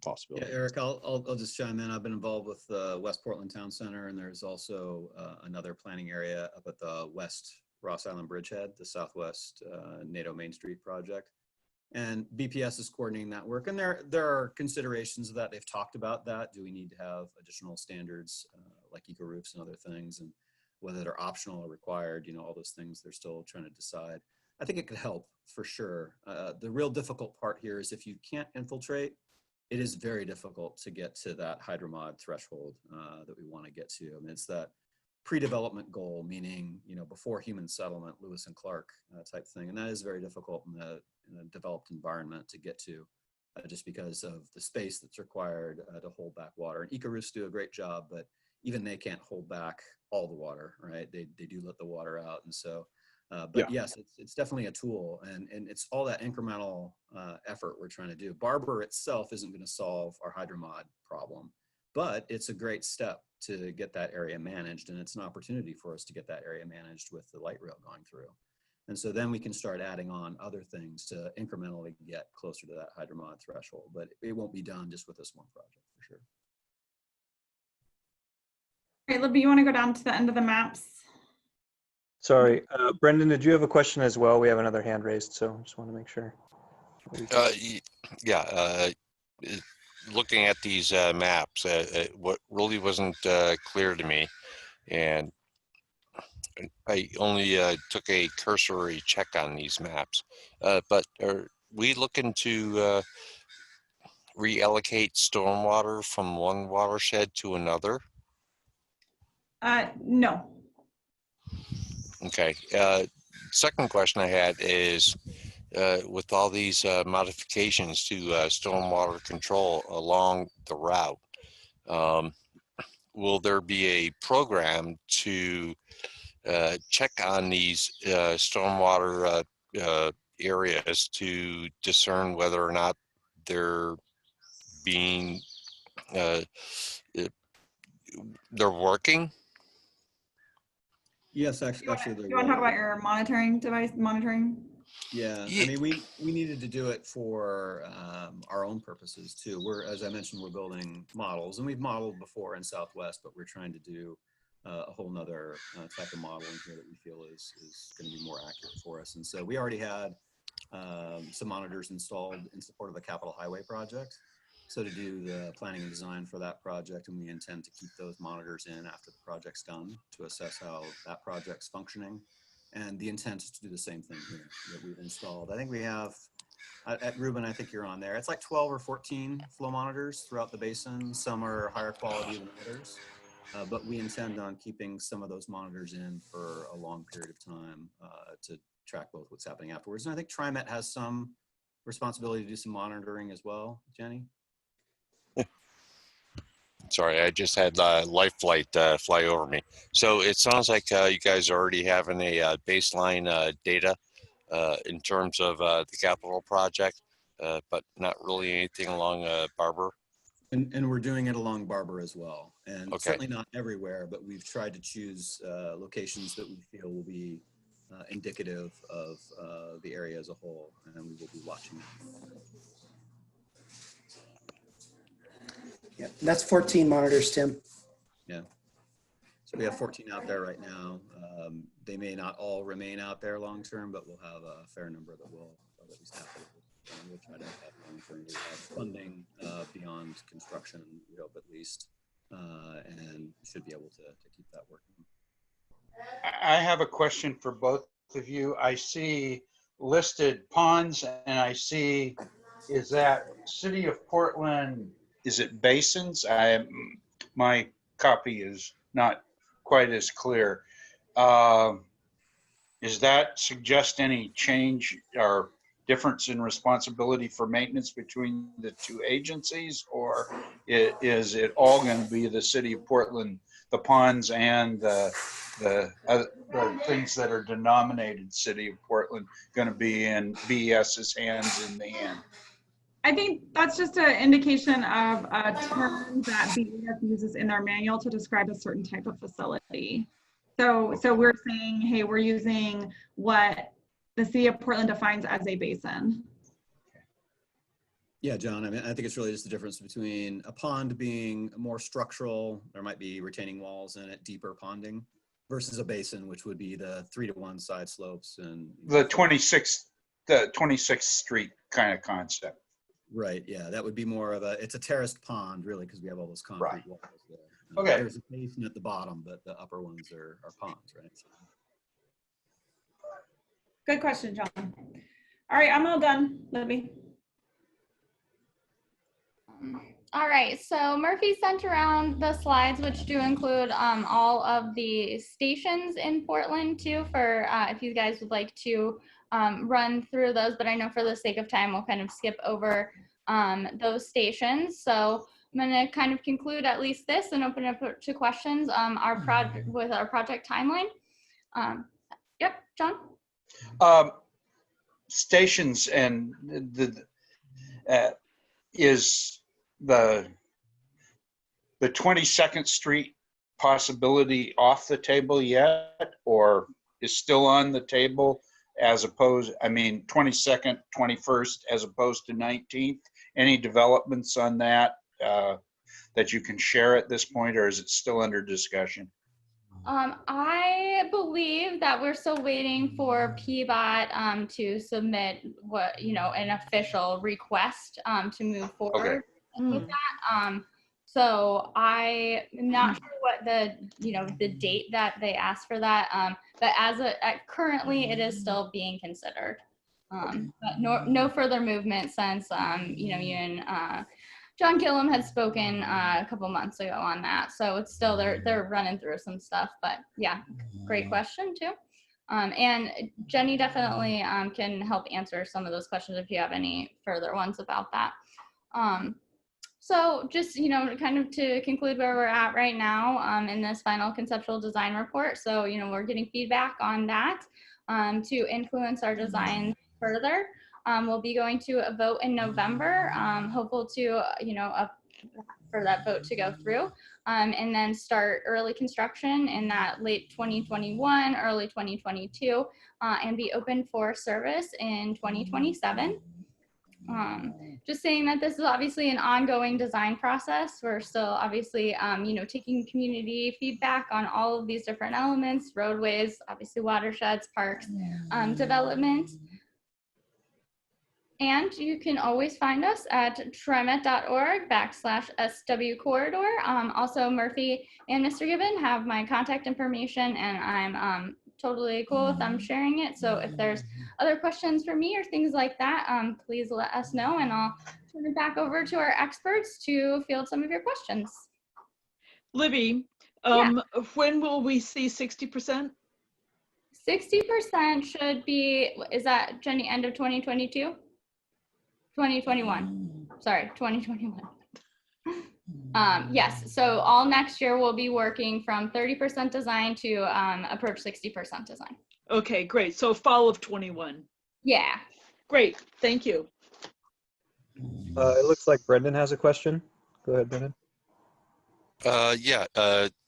possible. Yeah, Eric, I'll just chime in. I've been involved with the West Portland Town Center, and there's also another planning area up at the West Ross Island Bridgehead, the Southwest NATO Main Street project. And BPS is coordinating that work, and there are considerations of that. They've talked about that. Do we need to have additional standards like eco roofs and other things, and whether they're optional or required? You know, all those things they're still trying to decide. I think it could help for sure. The real difficult part here is if you can't infiltrate, it is very difficult to get to that hydromod threshold that we want to get to. I mean, it's that pre-development goal, meaning, you know, before human settlement, Lewis and Clark type thing. And that is very difficult in a developed environment to get to, just because of the space that's required to hold back water. And eco-roofs do a great job, but even they can't hold back all the water, right? They do let the water out. And so, but yes, it's definitely a tool, and it's all that incremental effort we're trying to do. Barber itself isn't going to solve our hydromod problem, but it's a great step to get that area managed, and it's an opportunity for us to get that area managed with the light rail going through. And so then we can start adding on other things to incrementally get closer to that hydromod threshold, but it won't be done just with this one project for sure. All right, Libby, you want to go down to the end of the maps? Sorry, Brendan, did you have a question as well? We have another hand raised, so just want to make sure. Looking at these maps, what really wasn't clear to me, and I only took a cursory check on these maps, but are we looking to reallocate stormwater from one watershed to another? No. Okay. Second question I had is, with all these modifications to stormwater control along the route, will there be a program to check on these stormwater areas to discern whether or not they're being they're working? Yes, actually, you want to talk about your monitoring device monitoring? Yeah, I mean, we needed to do it for our own purposes too. As I mentioned, we're building models, and we've modeled before in Southwest, but we're trying to do a whole nother type of modeling here that we feel is going to be more accurate for us. And so we already had some monitors installed in support of the Capitol Highway project. So to do the planning and design for that project, and we intend to keep those monitors in after the project's done to assess how that project's functioning. And the intent is to do the same thing here that we've installed. I think we have, at Ruben, I think you're on there. It's like 12 or 14 flow monitors throughout the basin. Some are higher quality than others, but we intend on keeping some of those monitors in for a long period of time to track both what's happening afterwards. And I think TriMet has some responsibility to do some monitoring as well, Jenny. Sorry, I just had life flight fly over me. So it sounds like you guys are already having a baseline data in terms of the capital project, but not really anything along Barber. And we're doing it along Barber as well. And Okay. certainly not everywhere, but we've tried to choose locations that we feel will be indicative of the area as a whole, and we will be watching that. Yeah, that's 14 monitors, Tim. Yeah. So we have 14 out there right now. They may not all remain out there long term, but we'll have a fair number that will at least happen. And we'll try to have long term. We have funding beyond construction, we hope at least, and should be able to keep that working. I have a question for both of you. I see listed ponds, and I see, is that City of Portland, is it basins? My copy is not quite as clear. Does that suggest any change or difference in responsibility for maintenance between the two agencies, or is it all going to be the City of Portland, the ponds and the things that are denominated City of Portland, going to be in BES's hands in the end? I think that's just an indication of a term that BES uses in their manual to describe a certain type of facility. So we're saying, hey, we're using what the City of Portland defines as a basin. Yeah, John, I mean, I think it's really just the difference between a pond being more structural, there might be retaining walls in it, deeper ponding, versus a basin, which would be the 3-to-1 side slopes and the 26th Street kind of concept. Right, yeah, that would be more of it's a terraced pond, really, because we have all those concrete walls there. Okay. There's a basin at the bottom, but the upper ones are ponds, right? Good question, John. All right, I'm all done, Libby. All right, so Murphy sent around the slides, which do include all of the stations in Portland too, for if you guys would like to run through those, but I know for the sake of time, we'll kind of skip over those stations. So I'm going to kind of conclude at least this and open it up to questions with our project timeline. Yep, John? Stations and is the 22nd Street possibility off the table yet, or is still on the table, as opposed, I mean, 22nd, 21st, as opposed to 19th? Any developments on that that you can share at this point, or is it still under discussion? I believe that we're still waiting for PBOT to submit an official request to move forward with that. So I am not sure what the date that they asked for that, but currently it is still being considered. But no further movement since you and John Gillum had spoken a couple months ago on that. So it's still, they're running through some stuff, but yeah, great question too. And Jenny definitely can help answer some of those questions if you have any further ones about that. So just, kind of to conclude where we're at right now in this final conceptual design report. So, we're getting feedback on that to influence our design further. We'll be going to a vote in November, hopeful to, for that vote to go through, and then start early construction in that late 2021, early 2022, and be open for service in 2027. Just saying that this is obviously an ongoing design process. We're still obviously, taking community feedback on all of these different elements, roadways, obviously watersheds, parks, development. And you can always find us at trimet.org/SW corridor. Also, Murphy and Mr. Gibbon have my contact information, and I'm totally cool with them sharing it. So if there's other questions for me or things like that, please let us know, and I'll turn it back over to our experts to field some of your questions. Libby, when will we see 60%? 60% should be, is that, Jenny, end of 2022? 2021, sorry, 2021. Yes, so all next year we'll be working from 30% design to approach 60% design. Okay, great. So fall of 21. Yeah. Great, thank you. It looks like Brendan has a question. Go ahead, Brendan.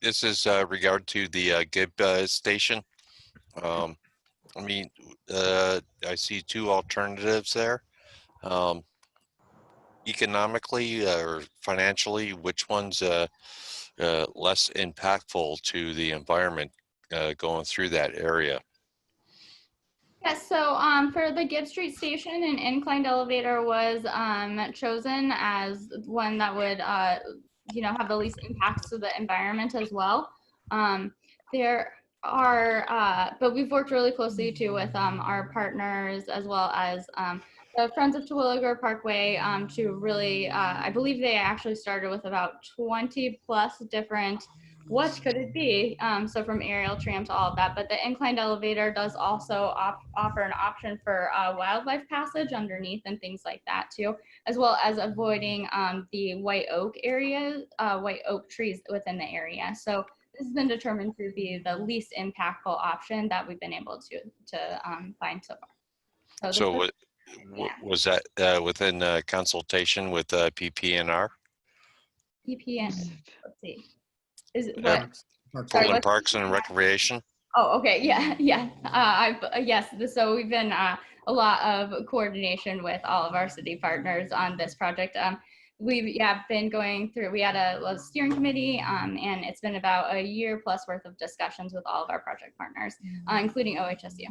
This is regard to the GIB station. I mean, I see two alternatives there. Economically or financially, which one's less impactful to the environment going through that area? Yes, so for the Gibb Street Station, an inclined elevator was chosen as one that would, have the least impacts to the environment as well. There are, but we've worked really closely too with our partners as well as the Friends of Terwilliger Parkway to really, I believe they actually started with about 20 plus different what could it be? So from aerial tram to all of that, but the inclined elevator does also offer an option for wildlife passage underneath and things like that too, as well as avoiding the white oak area, white oak trees within the area. So this has been determined to be the least impactful option that we've been able to find so far. So was that within consultation with PPNR? PPN, let's see. Is it Yeah. what? Portland Parks and Recreation. Oh, okay. Yeah, yeah. Yes. So we've been a lot of coordination with all of our city partners on this project. We've been going through. We had a steering committee, and it's been about a year plus worth of discussions with all of our project partners, including OHSU.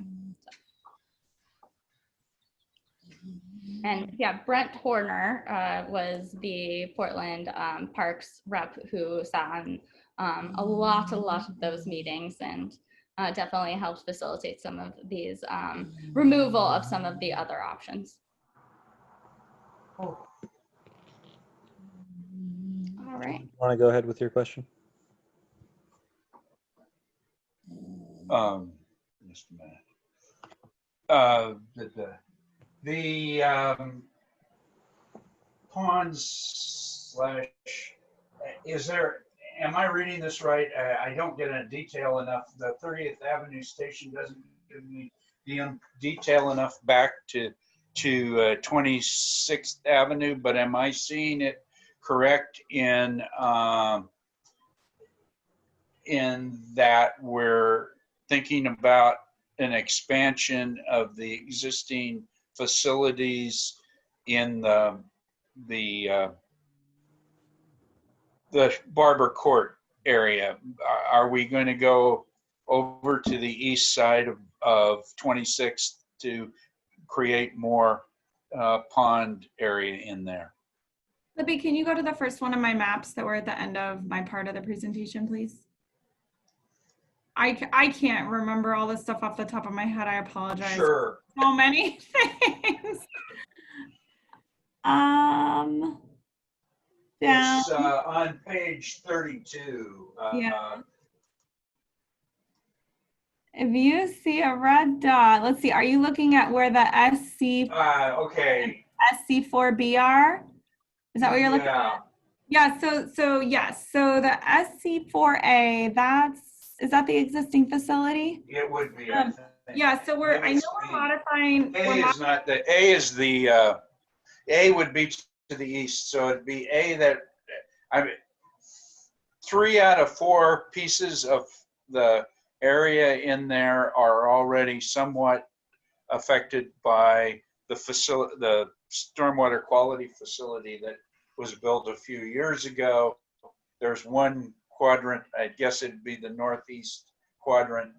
And Brent Horner was the Portland Parks rep who sat on a lot of those meetings and definitely helped facilitate some of these removal of some of the other options. All right. Want to go ahead with your question? Just a minute. The ponds / is there, am I reading this right? I don't get into detail enough. The 30th Avenue station doesn't give me the detail enough back to 26th Avenue, but am I seeing it correct in that we're thinking about an expansion of the existing facilities in the Barber Court area? Are we going to go over to the east side of 26th to create more pond area in there? Libby, can you go to the first one of my maps that were at the end of my part of the presentation, please? I can't remember all this stuff off the top of my head. I apologize. Sure. So many things. Down. It's on page 32. Yeah. If you see a red dot, let's see, are you looking at where the okay. SC4B are? Is that what you're looking at? Yeah, so yes. So the SC4A, is that the existing facility? It would be, I think. Yeah, so I know we're modifying. A would be to the east, so it'd be A that, 3 out of 4 pieces of the area in there are already somewhat affected by the stormwater quality facility that was built a few years ago. There's one quadrant, I guess it'd be the northeast quadrant,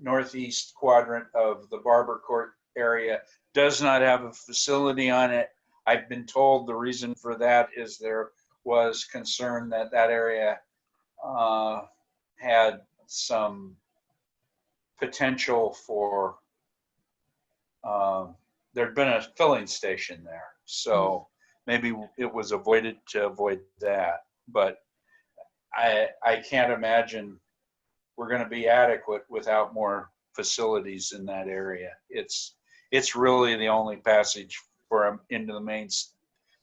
northeast quadrant of the Barber Court area does not have a facility on it. I've been told the reason for that is there was concern that that area had some potential for, there'd been a filling station there. So maybe it was avoided to avoid that. But I can't imagine we're going to be adequate without more facilities in that area. It's really the only passage for into the main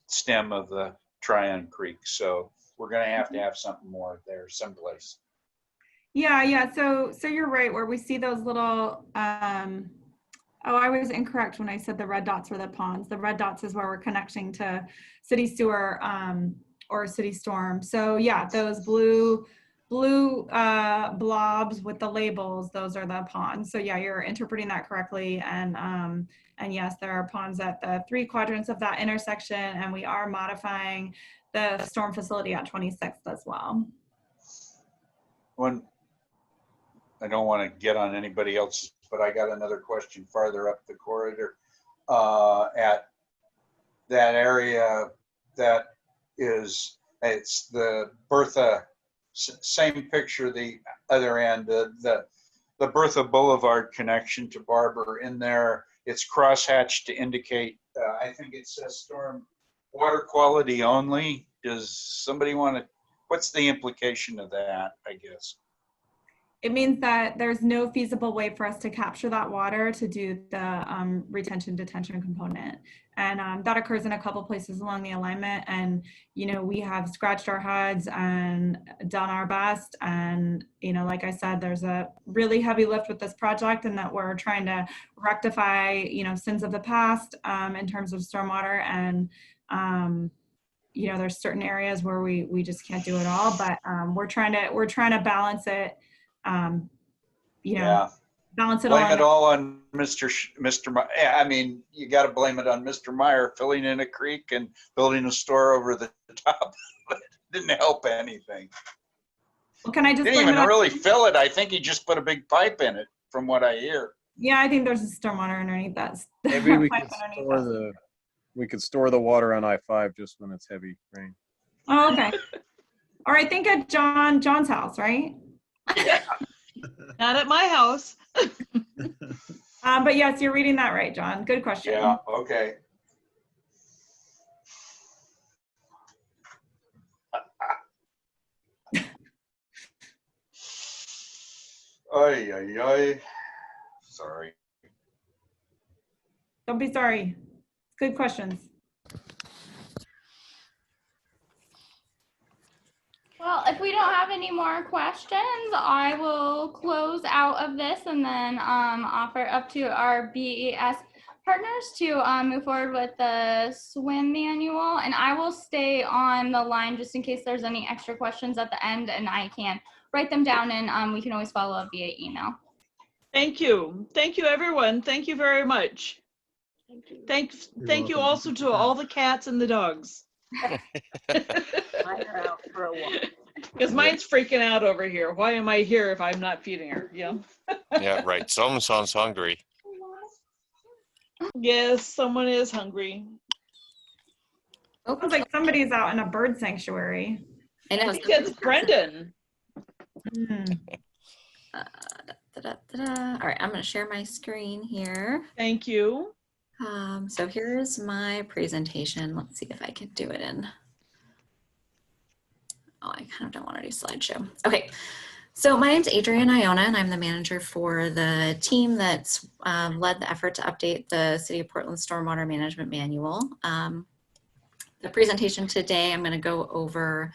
stem of the Tryon Creek. So we're going to have something more there someplace. Yeah. So you're right, where we see those little, I was incorrect when I said the red dots were the ponds. The red dots is where we're connecting to city sewer or city storm. So yeah, those blue blue blobs with the labels, those are the ponds. So yeah, you're interpreting that correctly. And yes, there are ponds at the 3 quadrants of that intersection, and we are modifying the storm facility at 26th as well. I don't want to get on anybody else's, but I got another question farther up the corridor. At that area that is, it's the Bertha, same picture, the other end, the Bertha Boulevard connection to Barber. In there, it's crosshatched to indicate, I think it says storm water quality only. Does somebody want to, what's the implication of that, I guess? It means that there's no feasible way for us to capture that water to do the retention detention component. And that occurs in a couple places along the alignment. And, you know, we have scratched our heads and done our best. And, you know, like I said, there's a really heavy lift with this project, and that we're trying to rectify, you know, sins of the past in terms of stormwater. And, you know, there's certain areas where we just can't do it all, but we're trying to balance it. You know, Yeah. balance it Blame all. it all on Mr. Meyer. I mean, you got to blame it on Mr. Meyer filling in a creek and building a store over the top. It didn't help anything. Well, can I just Didn't even really fill it. I think he just put a big pipe in it, from what I hear. Yeah, I think there's a stormwater underneath that. Maybe we could store the water on I-5 just when it's heavy rain. Oh, okay. All right, think at John's house, right? Not at my house. But yes, you're reading that right, John. Good question. Yeah, okay. Ay, ay, ay. Sorry. Don't be sorry. Good questions. Well, if we don't have any more questions, I will close out of this and then offer up to our BES partners to move forward with the SWN manual. And I will stay on the line just in case there's any extra questions at the end, and I can write them down, and we can always follow up via email. Thank you. Thank you, everyone. Thank you very much. Thank you also to all the cats and the dogs. Out for a walk. Because mine's freaking out over here. Why am I here if I'm not feeding her? Yeah. Yeah, right. Someone sounds hungry. Yes, someone is hungry. Sounds like somebody's out in a bird sanctuary. I know. I think it's Brendan. All right, I'm going to share my screen here. Thank you. So here's my presentation. Let's see if I can do it in. Oh, I kind of don't want to do slideshow. Okay, so my name's Adrienne Iona, and I'm the manager for the team that's led the effort to update the City of Portland Stormwater Management Manual. The presentation today, I'm going to go over,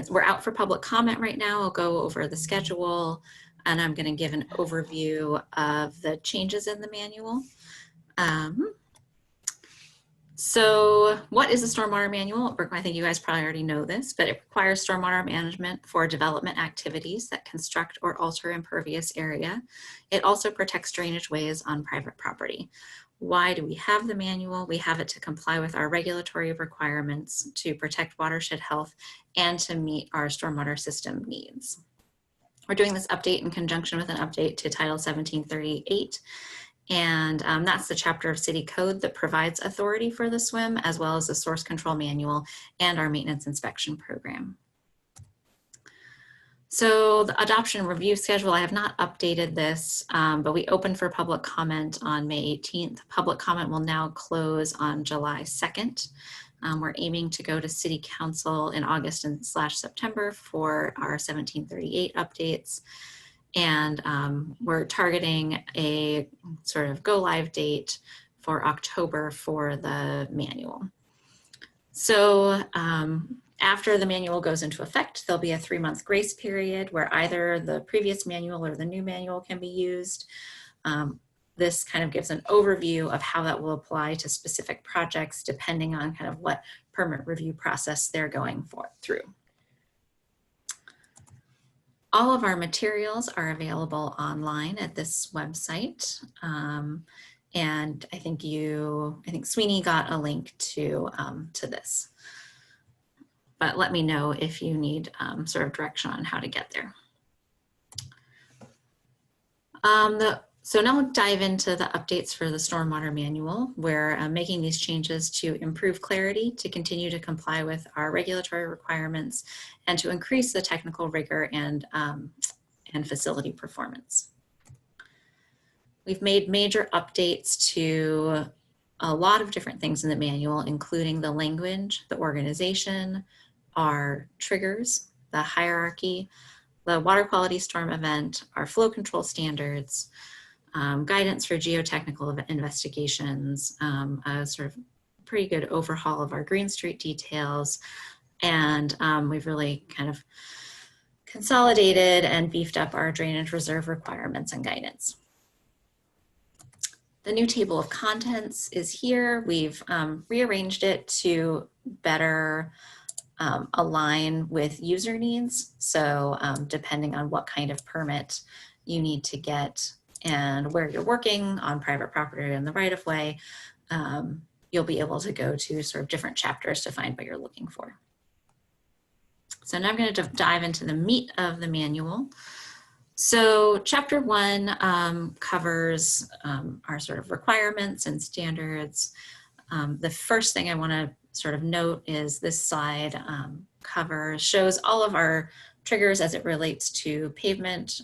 we're out for public comment right now. I'll go over the schedule, and I'm going to give an overview of the changes in the manual. So what is a stormwater manual? I think you guys probably already know this, but it requires stormwater management for development activities that construct or alter impervious area. It also protects drainage ways on private property. Why do we have the manual? We have it to comply with our regulatory requirements, to protect watershed health, and to meet our stormwater system needs. We're doing this update in conjunction with an update to Title 1738. And that's the chapter of city code that provides authority for the SWIM, as well as the source control manual and our maintenance inspection program. So the adoption review schedule, I have not updated this, but we opened for public comment on May 18th. Public comment will now close on July 2nd. We're aiming to go to City Council in August and /September for our 1738 updates. And we're targeting a sort of go live date for October for the manual. So after the manual goes into effect, there'll be a 3-month grace period where either the previous manual or the new manual can be used. This kind of gives an overview of how that will apply to specific projects depending on kind of what permit review process they're going through. All of our materials are available online at this website. And I think SWNI got a link to this. But let me know if you need sort of direction on how to get there. So now we'll dive into the updates for the Stormwater Manual. We're making these changes to improve clarity, to continue to comply with our regulatory requirements, and to increase the technical rigor and facility performance. We've made major updates to a lot of different things in the manual, including the language, the organization, our triggers, the hierarchy, the water quality storm event, our flow control standards, guidance for geotechnical investigations, a sort of pretty good overhaul of our Green Street details, and we've really kind of consolidated and beefed up our drainage reserve requirements and guidance. The new table of contents is here. We've rearranged it to better align with user needs. So depending on what kind of permit you need to get and where you're working on private property or in the right of way, you'll be able to go to sort of different chapters to find what you're looking for. So now I'm going to dive into the meat of the manual. So chapter 1 covers our sort of requirements and standards. The first thing I want to sort of note is this slide shows all of our triggers as it relates to pavement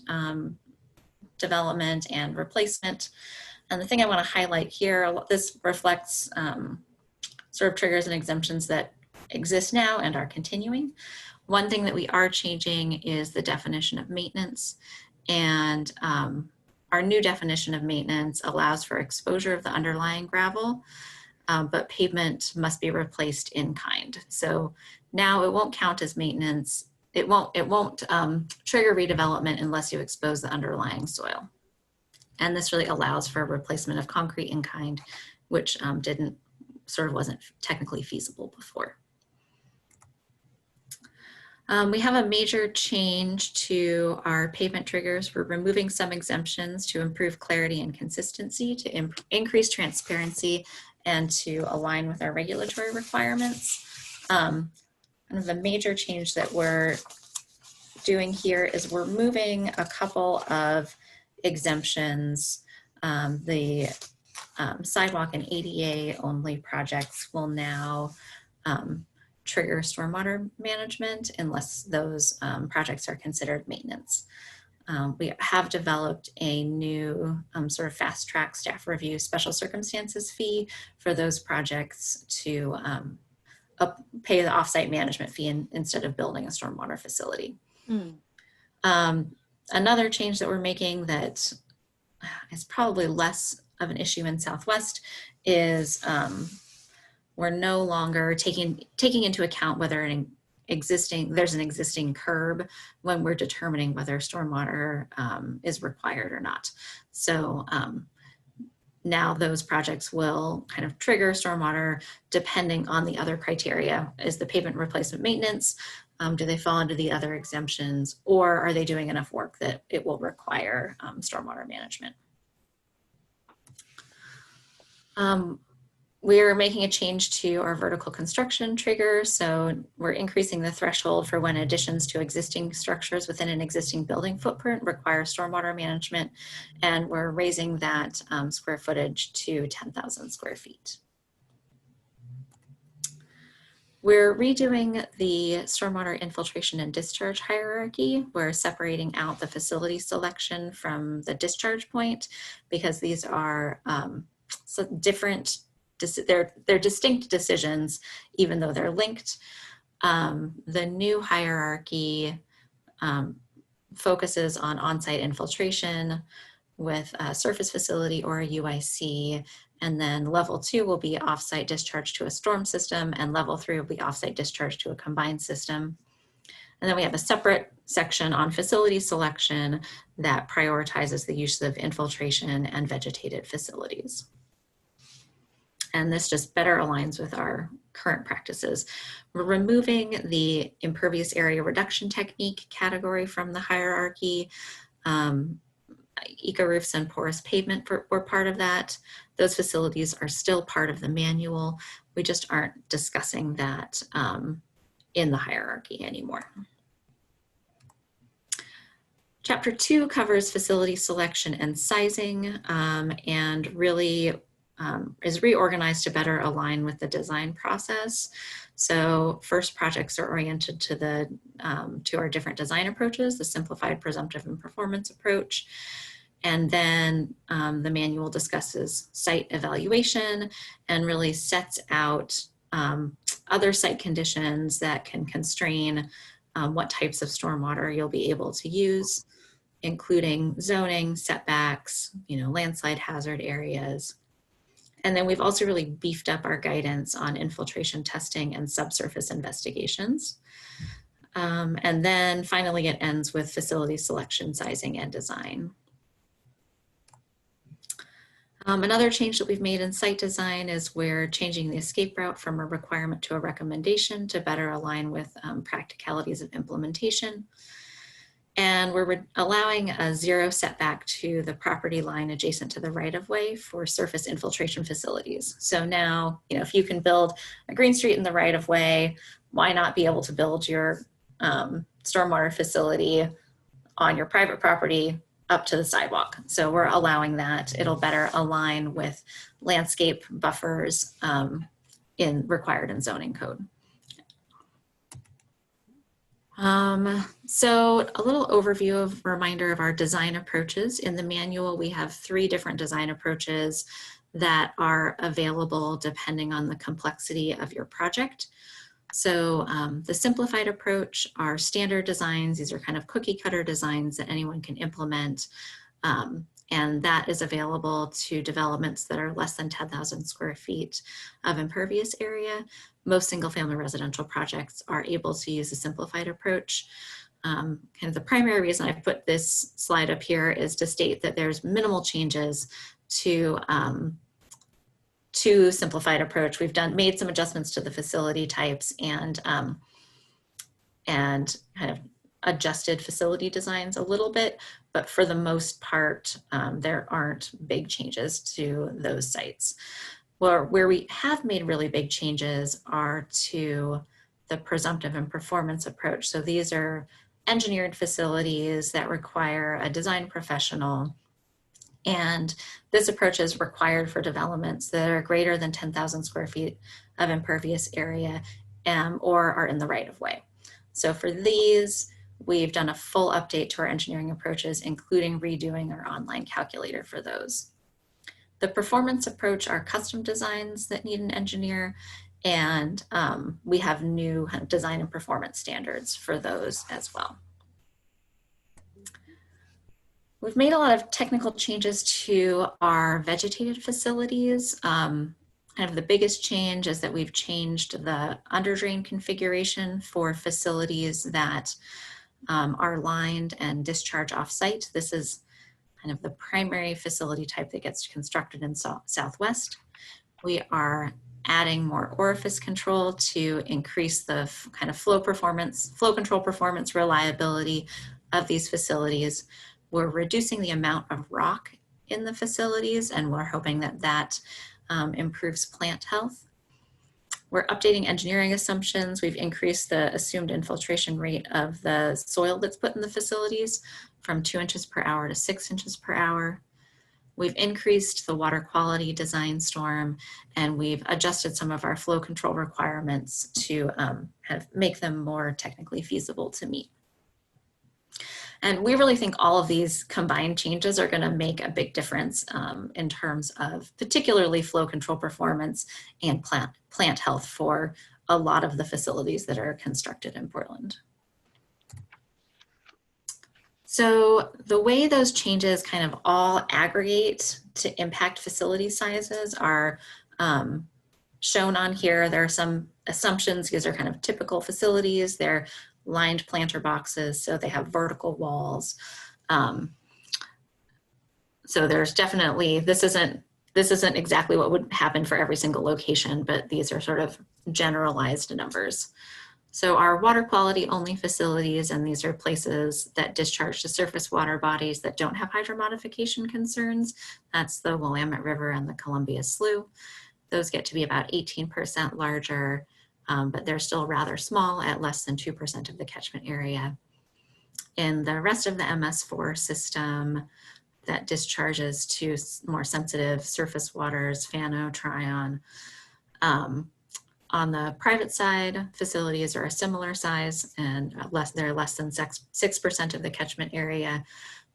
development and replacement. And the thing I want to highlight here, this reflects sort of triggers and exemptions that exist now and are continuing. One thing that we are changing is the definition of maintenance, and our new definition of maintenance allows for exposure of the underlying gravel, but pavement must be replaced in kind. So now it won't count as maintenance. It won't trigger redevelopment unless you expose the underlying soil. And this really allows for replacement of concrete in kind, which wasn't technically feasible before. We have a major change to our pavement triggers. We're removing some exemptions to improve clarity and consistency, to increase transparency, and to align with our regulatory requirements. Kind of the major change that we're doing here is we're moving a couple of exemptions. The sidewalk and ADA only projects will now trigger stormwater management unless those projects are considered maintenance. We have developed a new sort of fast track staff review special circumstances fee for those projects to pay the offsite management fee instead of building a stormwater facility. Another change that we're making that is probably less of an issue in Southwest is we're no longer taking into account whether there's an existing curb when we're determining whether stormwater is required or not. So now those projects will kind of trigger stormwater depending on the other criteria. Is the pavement replacement maintenance? Do they fall under the other exemptions, or are they doing enough work that it will require stormwater management? We're making a change to our vertical construction trigger. So we're increasing the threshold for when additions to existing structures within an existing building footprint require stormwater management. And we're raising that square footage to 10,000 square feet. We're redoing the stormwater infiltration and discharge hierarchy. We're separating out the facility selection from the discharge point because these are different. They're distinct decisions, even though they're linked. The new hierarchy focuses on on-site infiltration with a surface facility or a UIC, and then level 2 will be off-site discharge to a storm system, and level 3 will be off-site discharge to a combined system. And then we have a separate section on facility selection that prioritizes the use of infiltration and vegetated facilities. And this just better aligns with our current practices. We're removing the impervious area reduction technique category from the hierarchy. Eco roofs and porous pavement were part of that. Those facilities are still part of the manual. We just aren't discussing that in the hierarchy anymore. Chapter 2 covers facility selection and sizing, and really is reorganized to better align with the design process. So first, projects are oriented to our different design approaches, the simplified, presumptive, and performance approach. And then the manual discusses site evaluation and really sets out other site conditions that can constrain what types of stormwater you'll be able to use, including zoning, setbacks, landslide hazard areas. And then we've also really beefed up our guidance on infiltration testing and subsurface investigations. And then finally, it ends with facility selection, sizing, and design. Another change that we've made in site design is we're changing the escape route from a requirement to a recommendation to better align with practicalities of implementation. And we're allowing a 0 setback to the property line adjacent to the right-of-way for surface infiltration facilities. So now, if you can build a green street in the right-of-way, why not be able to build your stormwater facility on your private property up to the sidewalk? So we're allowing that. It'll better align with landscape buffers required in zoning code. So a little overview of reminder of our design approaches. In the manual, we have 3 different design approaches that are available depending on the complexity of your project. So the simplified approach are standard designs. These are kind of cookie cutter designs that anyone can implement. And that is available to developments that are less than 10,000 square feet of impervious area. Most single family residential projects are able to use a simplified approach. Kind of the primary reason I've put this slide up here is to state that there's minimal changes to simplified approach. We've made some adjustments to the facility types and kind of adjusted facility designs a little bit, but for the most part, there aren't big changes to those sites. Where we have made really big changes are to the presumptive and performance approach. So these are engineered facilities that require a design professional. And this approach is required for developments that are greater than 10,000 square feet of impervious area or are in the right of way. So for these, we've done a full update to our engineering approaches, including redoing our online calculator for those. The performance approach are custom designs that need an engineer, and we have new design and performance standards for those as well. We've made a lot of technical changes to our vegetated facilities. Kind of the biggest change is that we've changed the underdrain configuration for facilities that are lined and discharge off-site. This is kind of the primary facility type that gets constructed in Southwest. We are adding more orifice control to increase the kind of flow control performance, reliability of these facilities. We're reducing the amount of rock in the facilities, and we're hoping that that improves plant health. We're updating engineering assumptions. We've increased the assumed infiltration rate of the soil that's put in the facilities from 2 inches per hour to 6 inches per hour. We've increased the water quality design storm, and we've adjusted some of our flow control requirements to make them more technically feasible to meet. And we really think all of these combined changes are going to make a big difference in terms of particularly flow control performance and plant health for a lot of the facilities that are constructed in Portland. So the way those changes kind of all aggregate to impact facility sizes are shown on here. There are some assumptions. These are kind of typical facilities. They're lined planter boxes, so they have vertical walls. So there's definitely, this isn't this isn't exactly what would happen for every single location, but these are sort of generalized numbers. So our water quality only facilities, and these are places that discharge to surface water bodies that don't have hydromodification concerns. That's the Willamette River and the Columbia Slough. Those get to be about 18% larger, but they're still rather small at less than 2% of the catchment area. In the rest of the MS4 system that discharges to more sensitive surface waters, Fano, Tryon, on the private side, facilities are a similar size and they're less than 6% of the catchment area.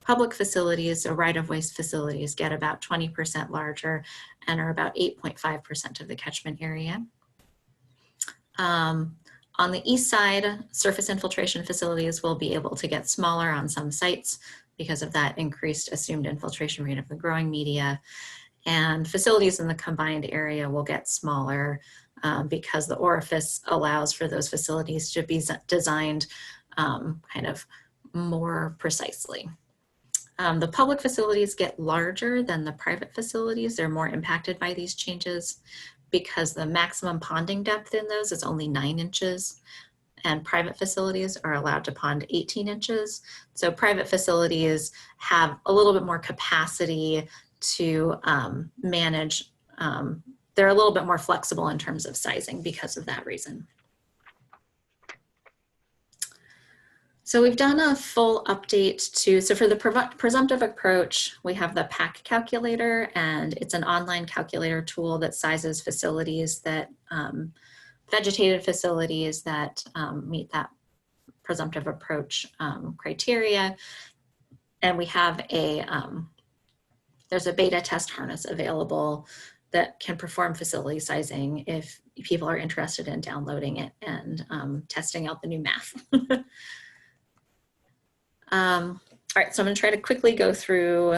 Public facilities, so right-of-way facilities, get about 20% larger and are about 8.5% of the catchment area. On the east side, surface infiltration facilities will be able to get smaller on some sites because of that increased assumed infiltration rate of the growing media. And facilities in the combined area will get smaller because the orifice allows for those facilities to be designed kind of more precisely. The public facilities get larger than the private facilities. They're more impacted by these changes because the maximum ponding depth in those is only 9 inches, and private facilities are allowed to pond 18 inches. So private facilities have a little bit more capacity to manage. They're a little bit more flexible in terms of sizing because of that reason. So we've done a full update so for the presumptive approach, we have the PAC calculator, and it's an online calculator tool that sizes facilities that, vegetated facilities that meet that presumptive approach criteria. And we have there's a beta test harness available that can perform facility sizing if people are interested in downloading it and testing out the new math. All right, so I'm going to try to quickly go through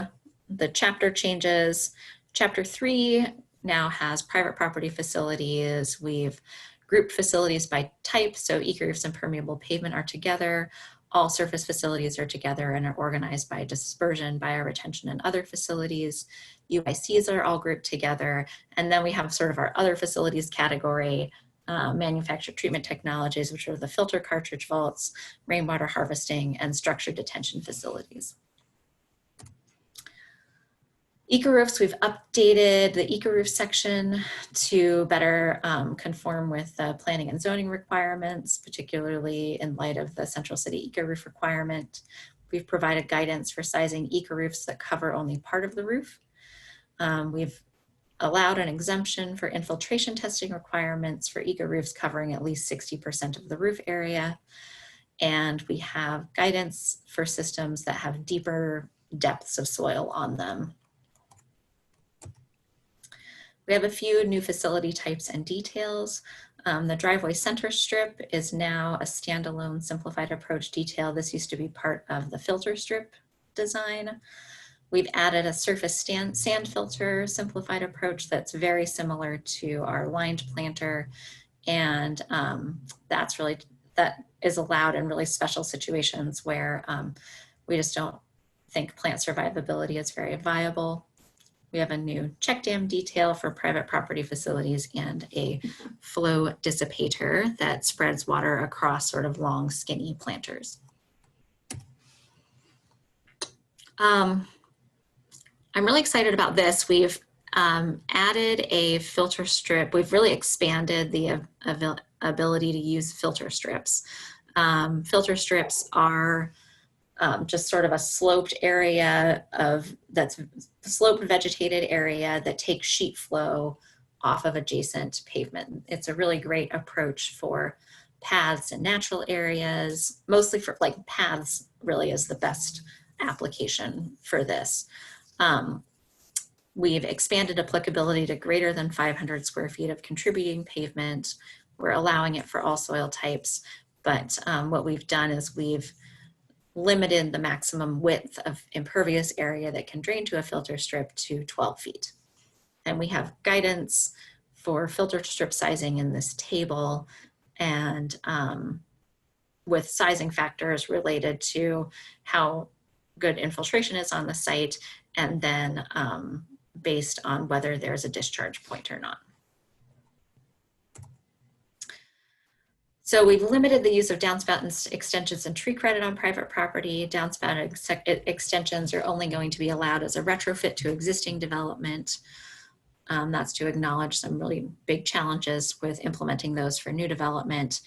the chapter changes. Chapter 3 now has private property facilities. We've grouped facilities by type, so eco-roofs and permeable pavement are together. All surface facilities are together and are organized by dispersion, bioretention, and other facilities. UICs are all grouped together. And then we have sort of our other facilities category, manufactured treatment technologies, which are the filter cartridge vaults, rainwater harvesting, and structured detention facilities. Eco-roofs, we've updated the eco-roof section to better conform with the planning and zoning requirements, particularly in light of the Central City eco-roof requirement. We've provided guidance for sizing eco-roofs that cover only part of the roof. We've allowed an exemption for infiltration testing requirements for eco-roofs covering at least 60% of the roof area. And we have guidance for systems that have deeper depths of soil on them. We have a few new facility types and details. The driveway center strip is now a standalone simplified approach detail. This used to be part of the filter strip design. We've added a surface sand filter simplified approach that's very similar to our lined planter. And that is allowed in really special situations where we just don't think plant survivability is very viable. We have a new check dam detail for private property facilities and a flow dissipator that spreads water across sort of long, skinny planters. I'm really excited about this. We've added a filter strip. We've really expanded the ability to use filter strips. Filter strips are just sort of a sloped area that's sloped vegetated area that takes sheet flow off of adjacent pavement. It's a really great approach for paths and natural areas, mostly for like paths really is the best application for this. We've expanded applicability to greater than 500 square feet of contributing pavement. We're allowing it for all soil types, but what we've done is we've limited the maximum width of impervious area that can drain to a filter strip to 12 feet. And we have guidance for filter strip sizing in this table, and with sizing factors related to how good infiltration is on the site, and then based on whether there's a discharge point or not. So we've limited the use of downspout extensions and tree credit on private property. Downspout extensions are only going to be allowed as a retrofit to existing development. That's to acknowledge some really big challenges with implementing those for new development.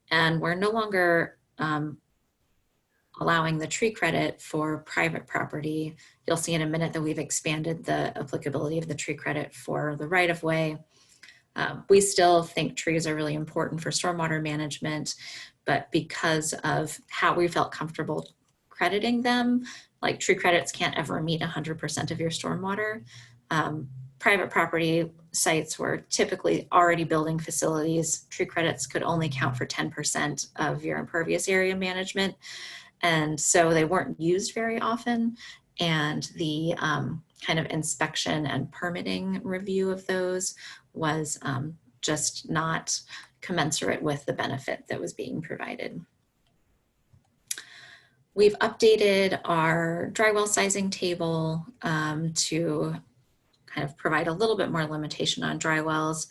And we're no longer allowing the tree credit for private property. You'll see in a minute that we've expanded the applicability of the tree credit for the right-of-way. We still think trees are really important for stormwater management, but because of how we felt comfortable crediting them, like tree credits can't ever meet 100% of your stormwater. Private property sites were typically already building facilities. Tree credits could only count for 10% of your impervious area management. And so they weren't used very often. And the kind of inspection and permitting review of those was just not commensurate with the benefit that was being provided. We've updated our dry well sizing table to kind of provide a little bit more limitation on dry wells.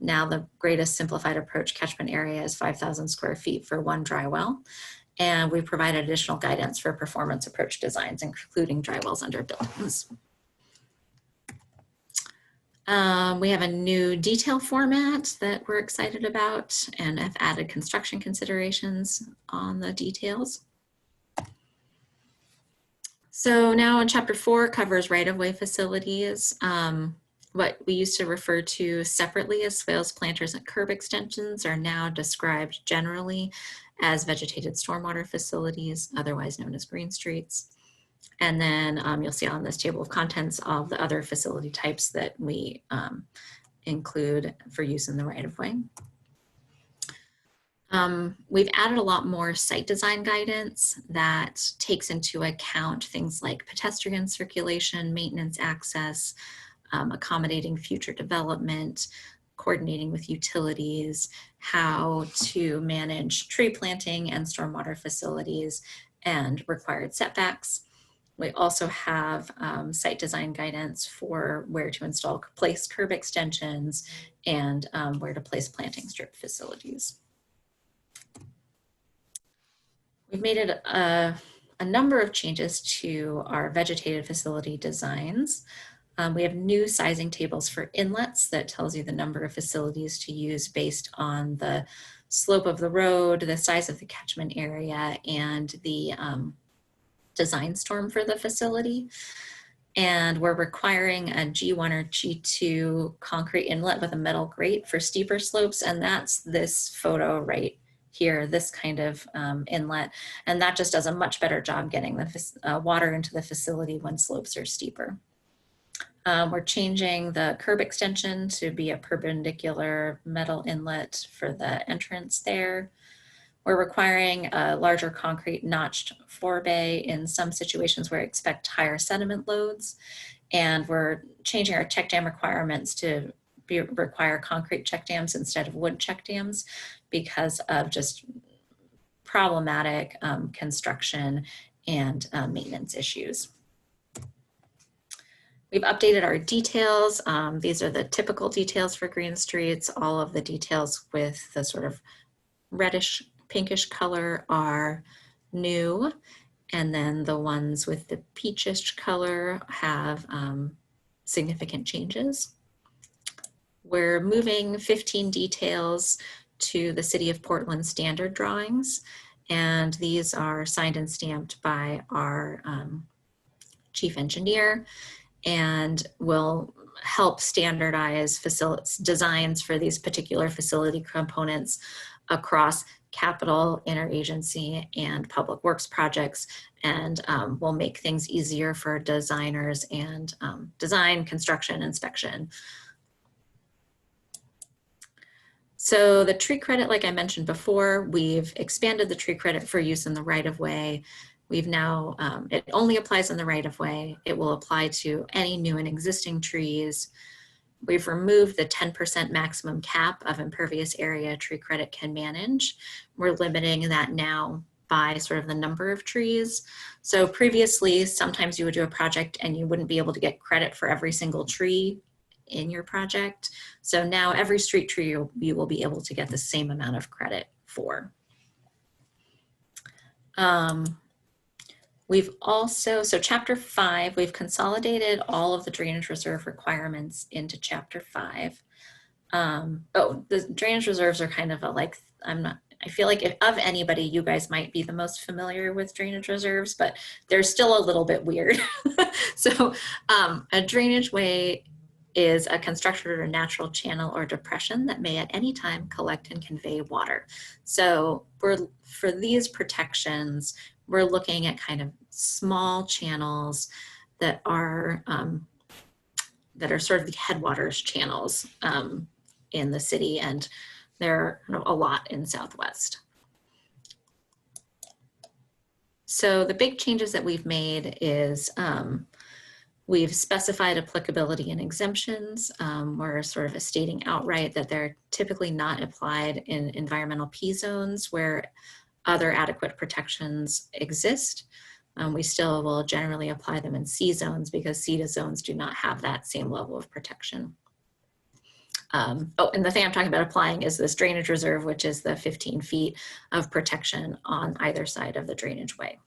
Now the greatest simplified approach catchment area is 5,000 square feet for one dry well. And we provided additional guidance for performance approach designs, including dry wells under buildings. We have a new detail format that we're excited about and have added construction considerations on the details. So now in chapter 4 covers right-of-way facilities. What we used to refer to separately as swales, planters, and curb extensions are now described generally as vegetated stormwater facilities, otherwise known as green streets. And then you'll see on this table of contents all the other facility types that we include for use in the right-of-way. We've added a lot more site design guidance that takes into account things like pedestrian circulation, maintenance access, accommodating future development, coordinating with utilities, how to manage tree planting and stormwater facilities, and required setbacks. We also have site design guidance for where to place curb extensions and where to place planting strip facilities. We've made it a number of changes to our vegetated facility designs. We have new sizing tables for inlets that tells you the number of facilities to use based on the slope of the road, the size of the catchment area, and the design storm for the facility. And we're requiring a G1 or G2 concrete inlet with a metal grate for steeper slopes. And that's this photo right here, this kind of inlet. And that just does a much better job getting the water into the facility when slopes are steeper. We're changing the curb extension to be a perpendicular metal inlet for the entrance there. We're requiring a larger concrete notched forebay in some situations where we expect higher sediment loads. And we're changing our check dam requirements to require concrete check dams instead of wood check dams because of just problematic construction and maintenance issues. We've updated our details. These are the typical details for green streets. All of the details with the sort of reddish pinkish color are new. And then the ones with the peachish color have significant changes. We're moving 15 details to the City of Portland standard drawings. And these are signed and stamped by our chief engineer and will help standardize designs for these particular facility components across capital, interagency, and public works projects, and will make things easier for designers and design, construction, inspection. So the tree credit, like I mentioned before, we've expanded the tree credit for use in the right-of-way. We've now, it only applies in the right-of-way. It will apply to any new and existing trees. We've removed the 10% maximum cap of impervious area tree credit can manage. We're limiting that now by sort of the number of trees. So previously, sometimes you would do a project and you wouldn't be able to get credit for every single tree in your project. So now every street tree you will be able to get the same amount of credit for. We've also, so chapter 5, we've consolidated all of the drainage reserve requirements into chapter 5. The drainage reserves are kind of I feel like if of anybody, you guys might be the most familiar with drainage reserves, but they're still a little bit weird. So a drainage way is a constructed or natural channel or depression that may at any time collect and convey water. So for these protections, we're looking at kind of small channels that are sort of the headwaters channels in the city, and there are a lot in Southwest. So the big changes that we've made is we've specified applicability and exemptions. We're sort of stating outright that they're typically not applied in environmental P zones where other adequate protections exist. We still will generally apply them in C zones because C zones do not have that same level of protection. And the thing I'm talking about applying is this drainage reserve, which is the 15 feet of protection on either side of the drainage way.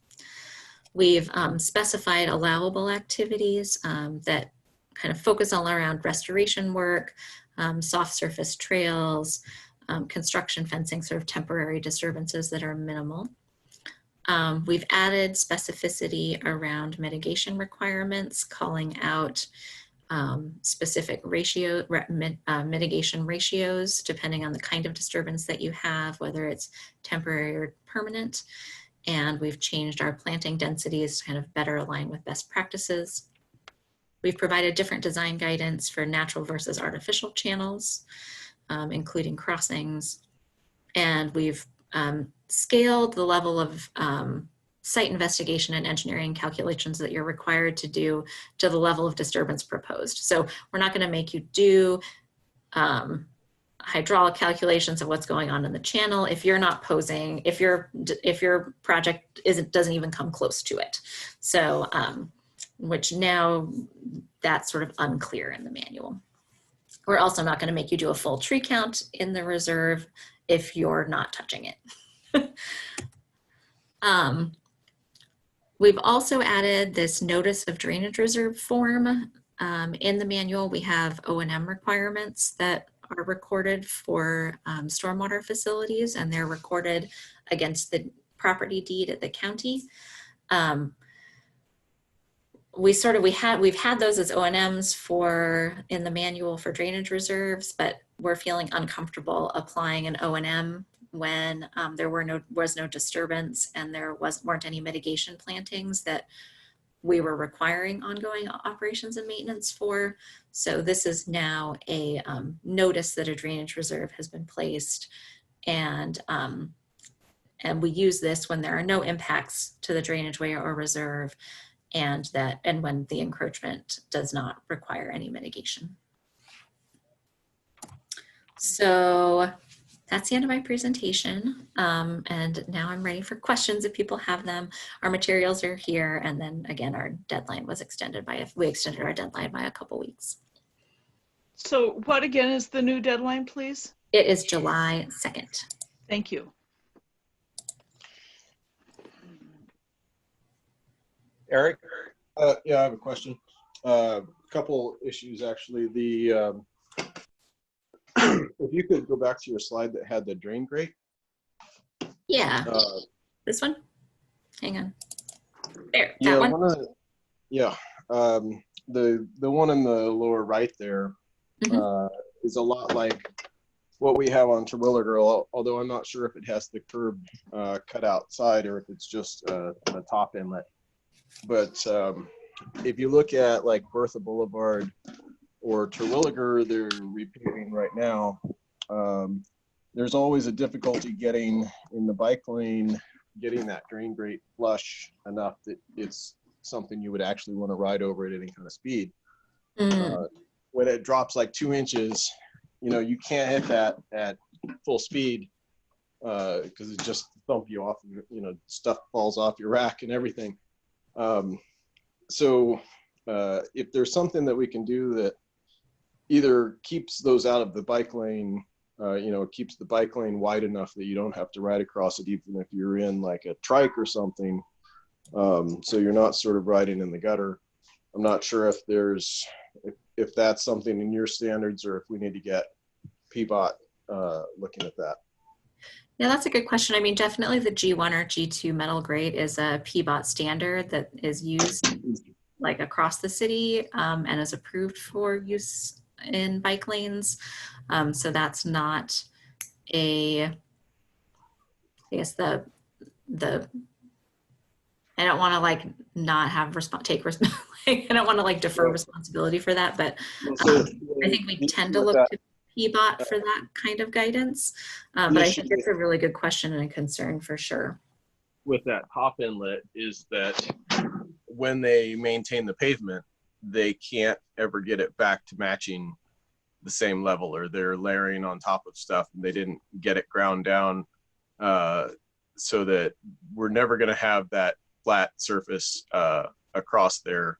We've specified allowable activities that kind of focus all around restoration work, soft surface trails, construction fencing, sort of temporary disturbances that are minimal. We've added specificity around mitigation requirements, calling out specific mitigation ratios, depending on the kind of disturbance that you have, whether it's temporary or permanent. And we've changed our planting densities to kind of better align with best practices. We've provided different design guidance for natural versus artificial channels, including crossings. And we've scaled the level of site investigation and engineering calculations that you're required to do to the level of disturbance proposed. So we're not going to make you do hydraulic calculations of what's going on in the channel if you're not posing, if your project doesn't even come close to it. So, which now that's sort of unclear in the manual. We're also not going to make you do a full tree count in the reserve if you're not touching it. We've also added this notice of drainage reserve form. In the manual, we have O&M requirements that are recorded for stormwater facilities, and they're recorded against the property deed at the county. We've had those as O&Ms in the manual for drainage reserves, but we're feeling uncomfortable applying an O&M when there was no disturbance and there weren't any mitigation plantings that we were requiring ongoing operations and maintenance for. So this is now a notice that a drainage reserve has been placed, and we use this when there are no impacts to the drainage way or reserve, and when the encroachment does not require any mitigation. So that's the end of my presentation. And now I'm ready for questions if people have them. Our materials are here. And then again, our deadline was extended we extended our deadline by a couple weeks. So what again is the new deadline, please? It is July 2nd. Thank you. Eric? Yeah, I have a question. A couple issues, actually. If you could go back to your slide that had the drain grate. Yeah, this one? Hang on. There, yeah, that one? The one in the lower right there is a lot like what we have on Terwilliger, although I'm not sure if it has the curb cut outside or if it's just the top inlet. But if you look at like Bertha Boulevard or Terwilliger, they're repaving right now. There's always a difficulty getting in the bike lane, getting that drain grate flush enough that it's something you would actually want to ride over at any kind of speed. When it drops like 2 inches, you can't hit that at full speed because thump you off, and, you know, stuff falls off your rack and everything. So if there's something that we can do that either keeps those out of the bike lane, you know, keeps the bike lane wide enough that you don't have to ride across it, even if you're in like a trike or something. So you're not sort of riding in the gutter. I'm not sure if there's, if that's something in your standards, or if we need to get PBOT looking at that. Yeah, that's a good question. I mean, definitely the G1 or G2 metal grade is a PBOT standard that is used like across the city and is approved for use in bike lanes. So that's not a, I guess the I don't want to like not have I don't want to like defer responsibility for that, but I think we tend to look to PBOT for that kind of guidance. But I think it's a really good question and a concern for sure. With that top inlet is that when they maintain the pavement, they can't ever get it back to matching the same level, or they're layering on top of stuff and they didn't get it ground down, so that we're never going to have that flat surface across there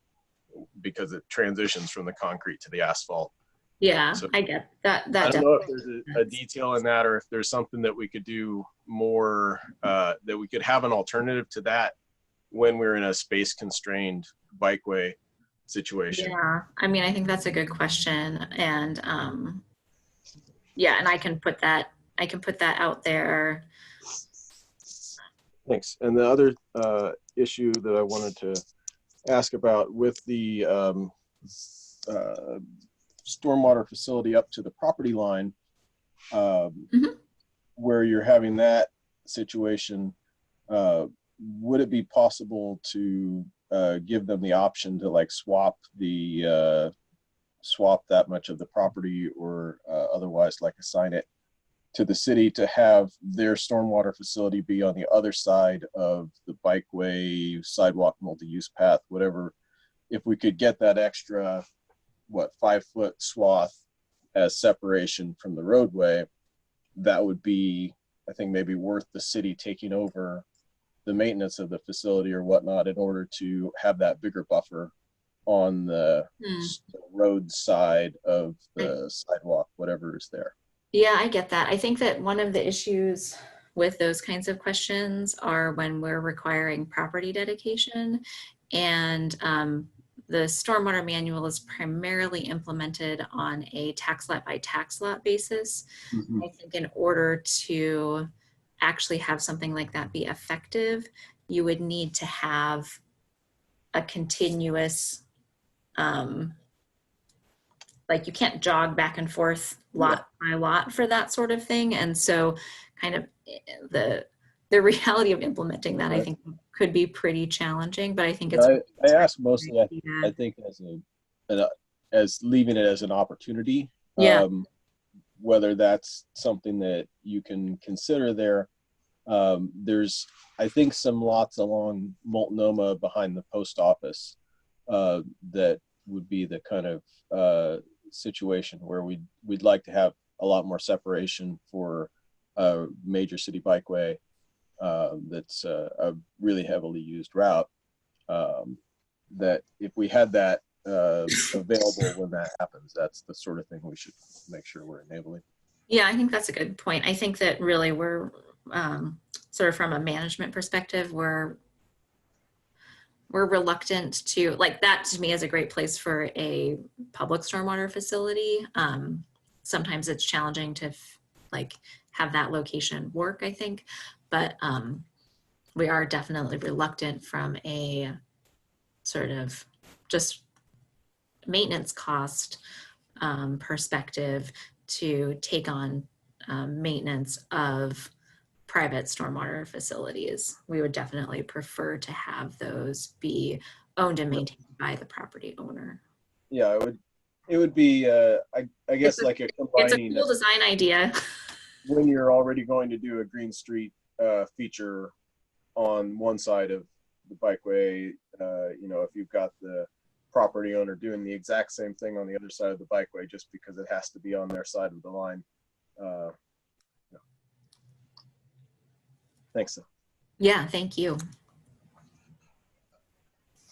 because it transitions from the concrete to the asphalt. Yeah, so I get that. I don't know if there's a detail in that, or if there's something that we could do more, that we could have an alternative to that when we're in a space constrained bikeway situation. Yeah, I mean, I think that's a good question. And yeah, and I can put that out there. Thanks. And the other issue that I wanted to ask about with the stormwater facility up to the property line, where you're having that situation, would it be possible to give them the option to like swap that much of the property, or otherwise like assign it to the city to have their stormwater facility be on the other side of the bikeway, sidewalk, multi-use path, whatever? If we could get that extra, 5-foot swath as separation from the roadway, that would be, I think, maybe worth the city taking over the maintenance of the facility or whatnot in order to have that bigger buffer on the road side of the sidewalk, whatever is there. Yeah, I get that. I think that one of the issues with those kinds of questions are when we're requiring property dedication, and the Stormwater Manual is primarily implemented on a tax lot by tax lot basis. I think in order to actually have something like that be effective, you would need to have a continuous, like you can't jog back and forth lot by lot for that sort of thing. And so kind of the reality of implementing that, I think, could be pretty challenging, but I think it's— I asked mostly, I think as leaving it as an opportunity, whether that's something that you can consider there. There's, I think, some lots along Multnomah behind the post office that would be the kind of situation where we'd like to have a lot more separation for a major city bikeway that's a really heavily used route, that if we had that available when that happens, that's the sort of thing we should make sure we're enabling. Yeah, I think that's a good point. I think that really we're sort of from a management perspective, we're reluctant to, like, that to me is a great place for a public stormwater facility. Sometimes it's challenging to like have that location work, I think, but we are definitely reluctant from a sort of just maintenance cost perspective to take on maintenance of private stormwater facilities. We would definitely prefer to have those be owned and maintained by the property owner. Yeah, it would be, I guess, like a combining. It's a cool design idea. When you're already going to do a Green Street feature on one side of the bikeway, you know, if you've got the property owner doing the exact same thing on the other side of the bikeway just because it has to be on their side of the line. Thanks. Yeah, thank you.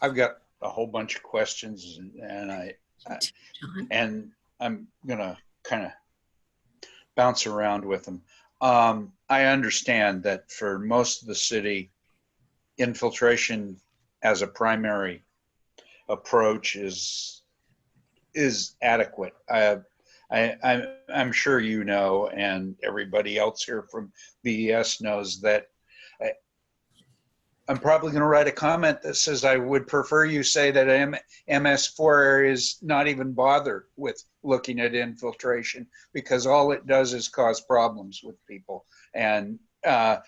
I've got a whole bunch of questions, and I'm gonna kind of bounce around with them. I understand that for most of the city, infiltration as a primary approach is adequate. I'm sure you know, and everybody else here from BES knows that. I'm probably going to write a comment that says I would prefer you say that MS4 areas not even bother with looking at infiltration, because all it does is cause problems with people. And I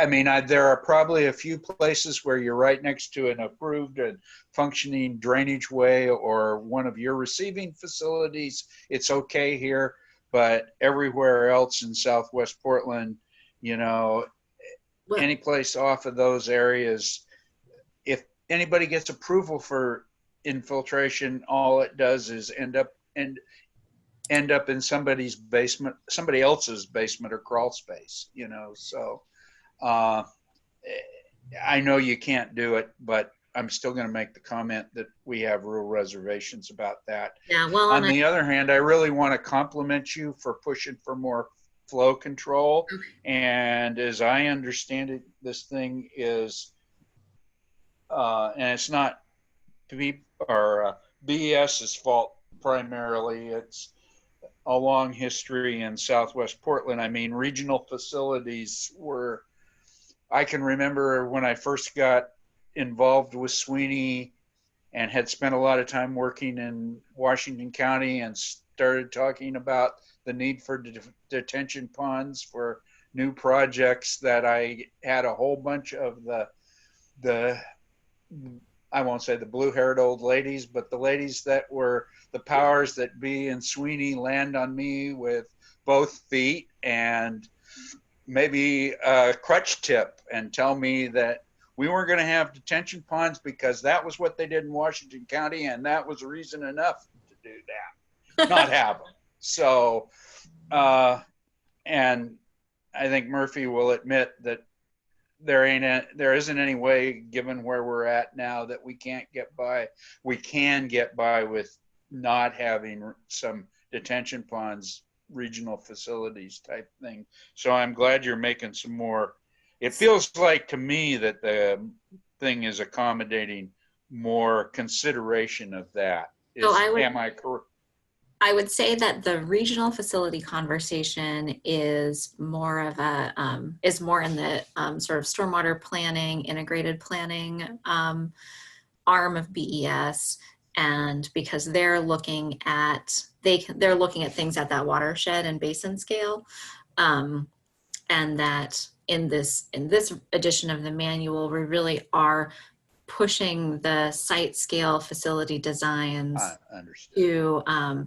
mean, there are probably a few places where you're right next to an approved and functioning drainage way or one of your receiving facilities. It's okay here, but everywhere else in Southwest Portland, you know, any place off of those areas, if anybody gets approval for infiltration, all it does is end up in somebody's basement, somebody else's basement or crawl space, you know. So I know you can't do it, but I'm still going to make the comment that we have real reservations about that. Yeah, well, on the other hand, I really want to compliment you for pushing for more flow control. And as I understand it, this thing is, and it's not BES's fault primarily. It's a long history in Southwest Portland. I mean, regional facilities were, I can remember when I first got involved with SWNI and had spent a lot of time working in Washington County and started talking about the need for detention ponds for new projects, that I had a whole bunch of the I won't say the blue-haired old ladies, but the ladies that were the powers that be in SWNI land on me with both feet and maybe a crutch tip and tell me that we weren't going to have detention ponds because that was what they did in Washington County, and that was reason enough to do that, not have them. So, and I think Murphy will admit that there isn't any way, given where we're at now, that we can't get by. We can get by with not having some detention ponds, regional facilities type thing. So I'm glad you're making some more. It feels like to me that the thing is accommodating more consideration of that. Am I correct? I would say that the regional facility conversation is more of a is more in the sort of stormwater planning, integrated planning arm of BES, and because they're looking at they're looking at things at that watershed and basin scale, and that in this edition of the manual, we really are pushing the site scale facility designs to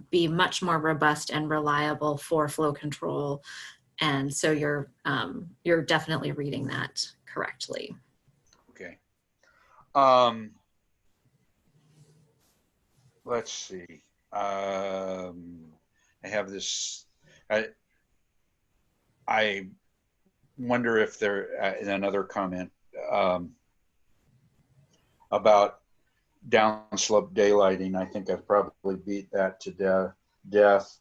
be much more robust and reliable for flow control. And so you're definitely reading that correctly. Okay. Let's see. I have this. I wonder if there another comment about downslope daylighting. I think I've probably beat that to death.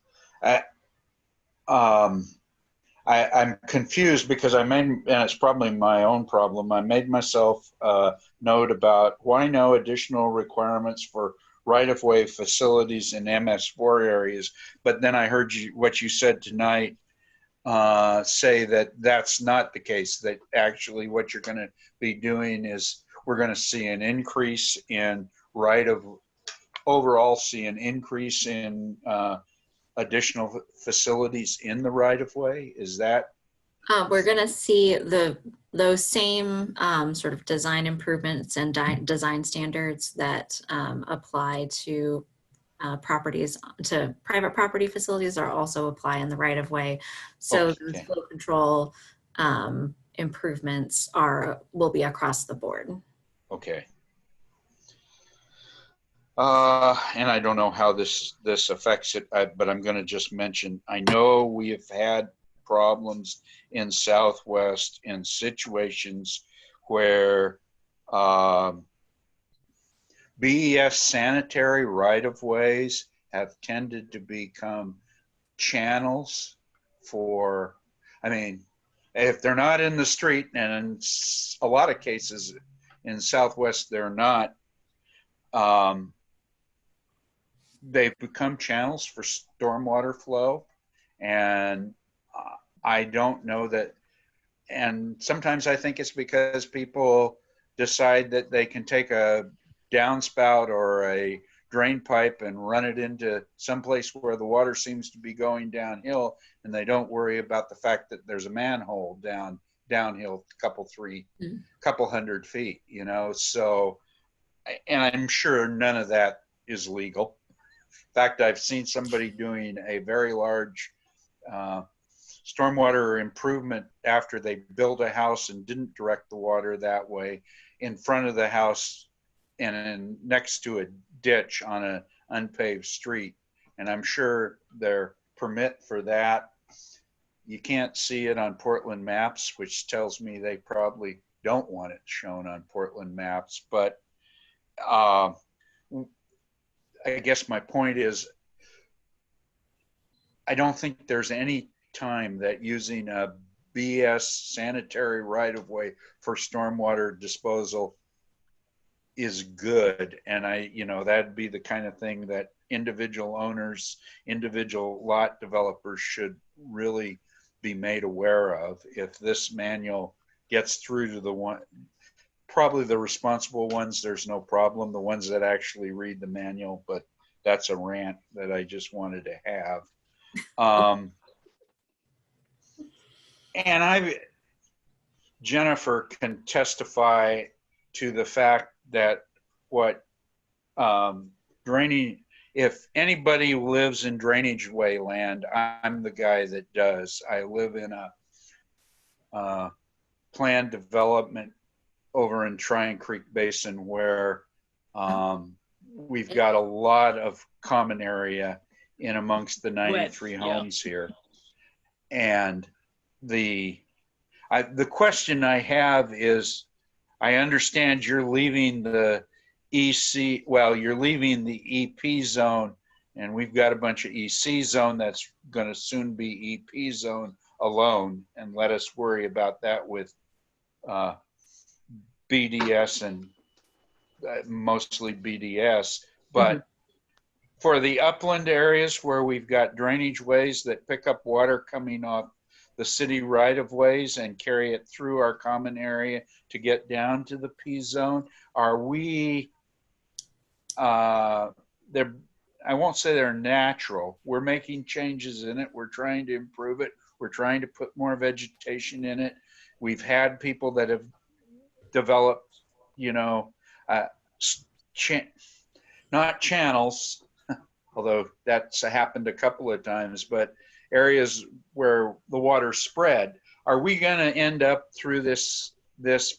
I'm confused because and it's probably my own problem, I made myself a note about why no additional requirements for right-of-way facilities in MS4 areas. But then I heard what you said tonight, say that that's not the case, that actually what you're going to be doing is we're going to see an increase in overall see an increase in additional facilities in the right-of-way. Is that? We're going to see those same sort of design improvements and design standards that apply to properties, to private property facilities, are also apply in the right-of-way. So those flow control improvements will be across the board. Okay. And I don't know how this affects it, but I'm going to just mention, I know we have had problems in Southwest in situations where BES sanitary right-of-ways have tended to become channels for, I mean, if they're not in the street, and in a lot of cases in Southwest they're not, they've become channels for stormwater flow. And I don't know that, and sometimes I think it's because people decide that they can take a downspout or a drain pipe and run it into someplace where the water seems to be going downhill, and they don't worry about the fact that there's a manhole downhill couple hundred feet, you know. So, and I'm sure none of that is legal. In fact, I've seen somebody doing a very large stormwater improvement after they built a house and didn't direct the water that way in front of the house and next to a ditch on an unpaved street. And I'm sure their permit for that, you can't see it on Portland maps, which tells me they probably don't want it shown on Portland maps. But I guess my point is, I don't think there's any time that using a BS sanitary right-of-way for stormwater disposal is good. And that'd be the kind of thing that individual owners, individual lot developers should really be made aware of. If this manual gets through to probably the responsible ones, there's no problem. The ones that actually read the manual, but that's a rant that I just wanted to have. And Jennifer can testify to the fact that if anybody lives in drainage way land, I'm the guy that does. I live in a planned development over in Tryon Creek Basin where we've got a lot of common area in amongst the 93 homes here. And the question I have is, I understand you're leaving the you're leaving the EP zone, and we've got a bunch of EC zone that's going to soon be EP zone alone, and let us worry about that with BDS and mostly BDS. But for the upland areas where we've got drainage ways that pick up water coming off the city right-of-ways and carry it through our common area to get down to the P zone, are we, I won't say they're natural. We're making changes in it. We're trying to improve it. We're trying to put more vegetation in it. We've had people that have developed, not channels, although that's happened a couple of times, but areas where the water spread. Are we going to end up through this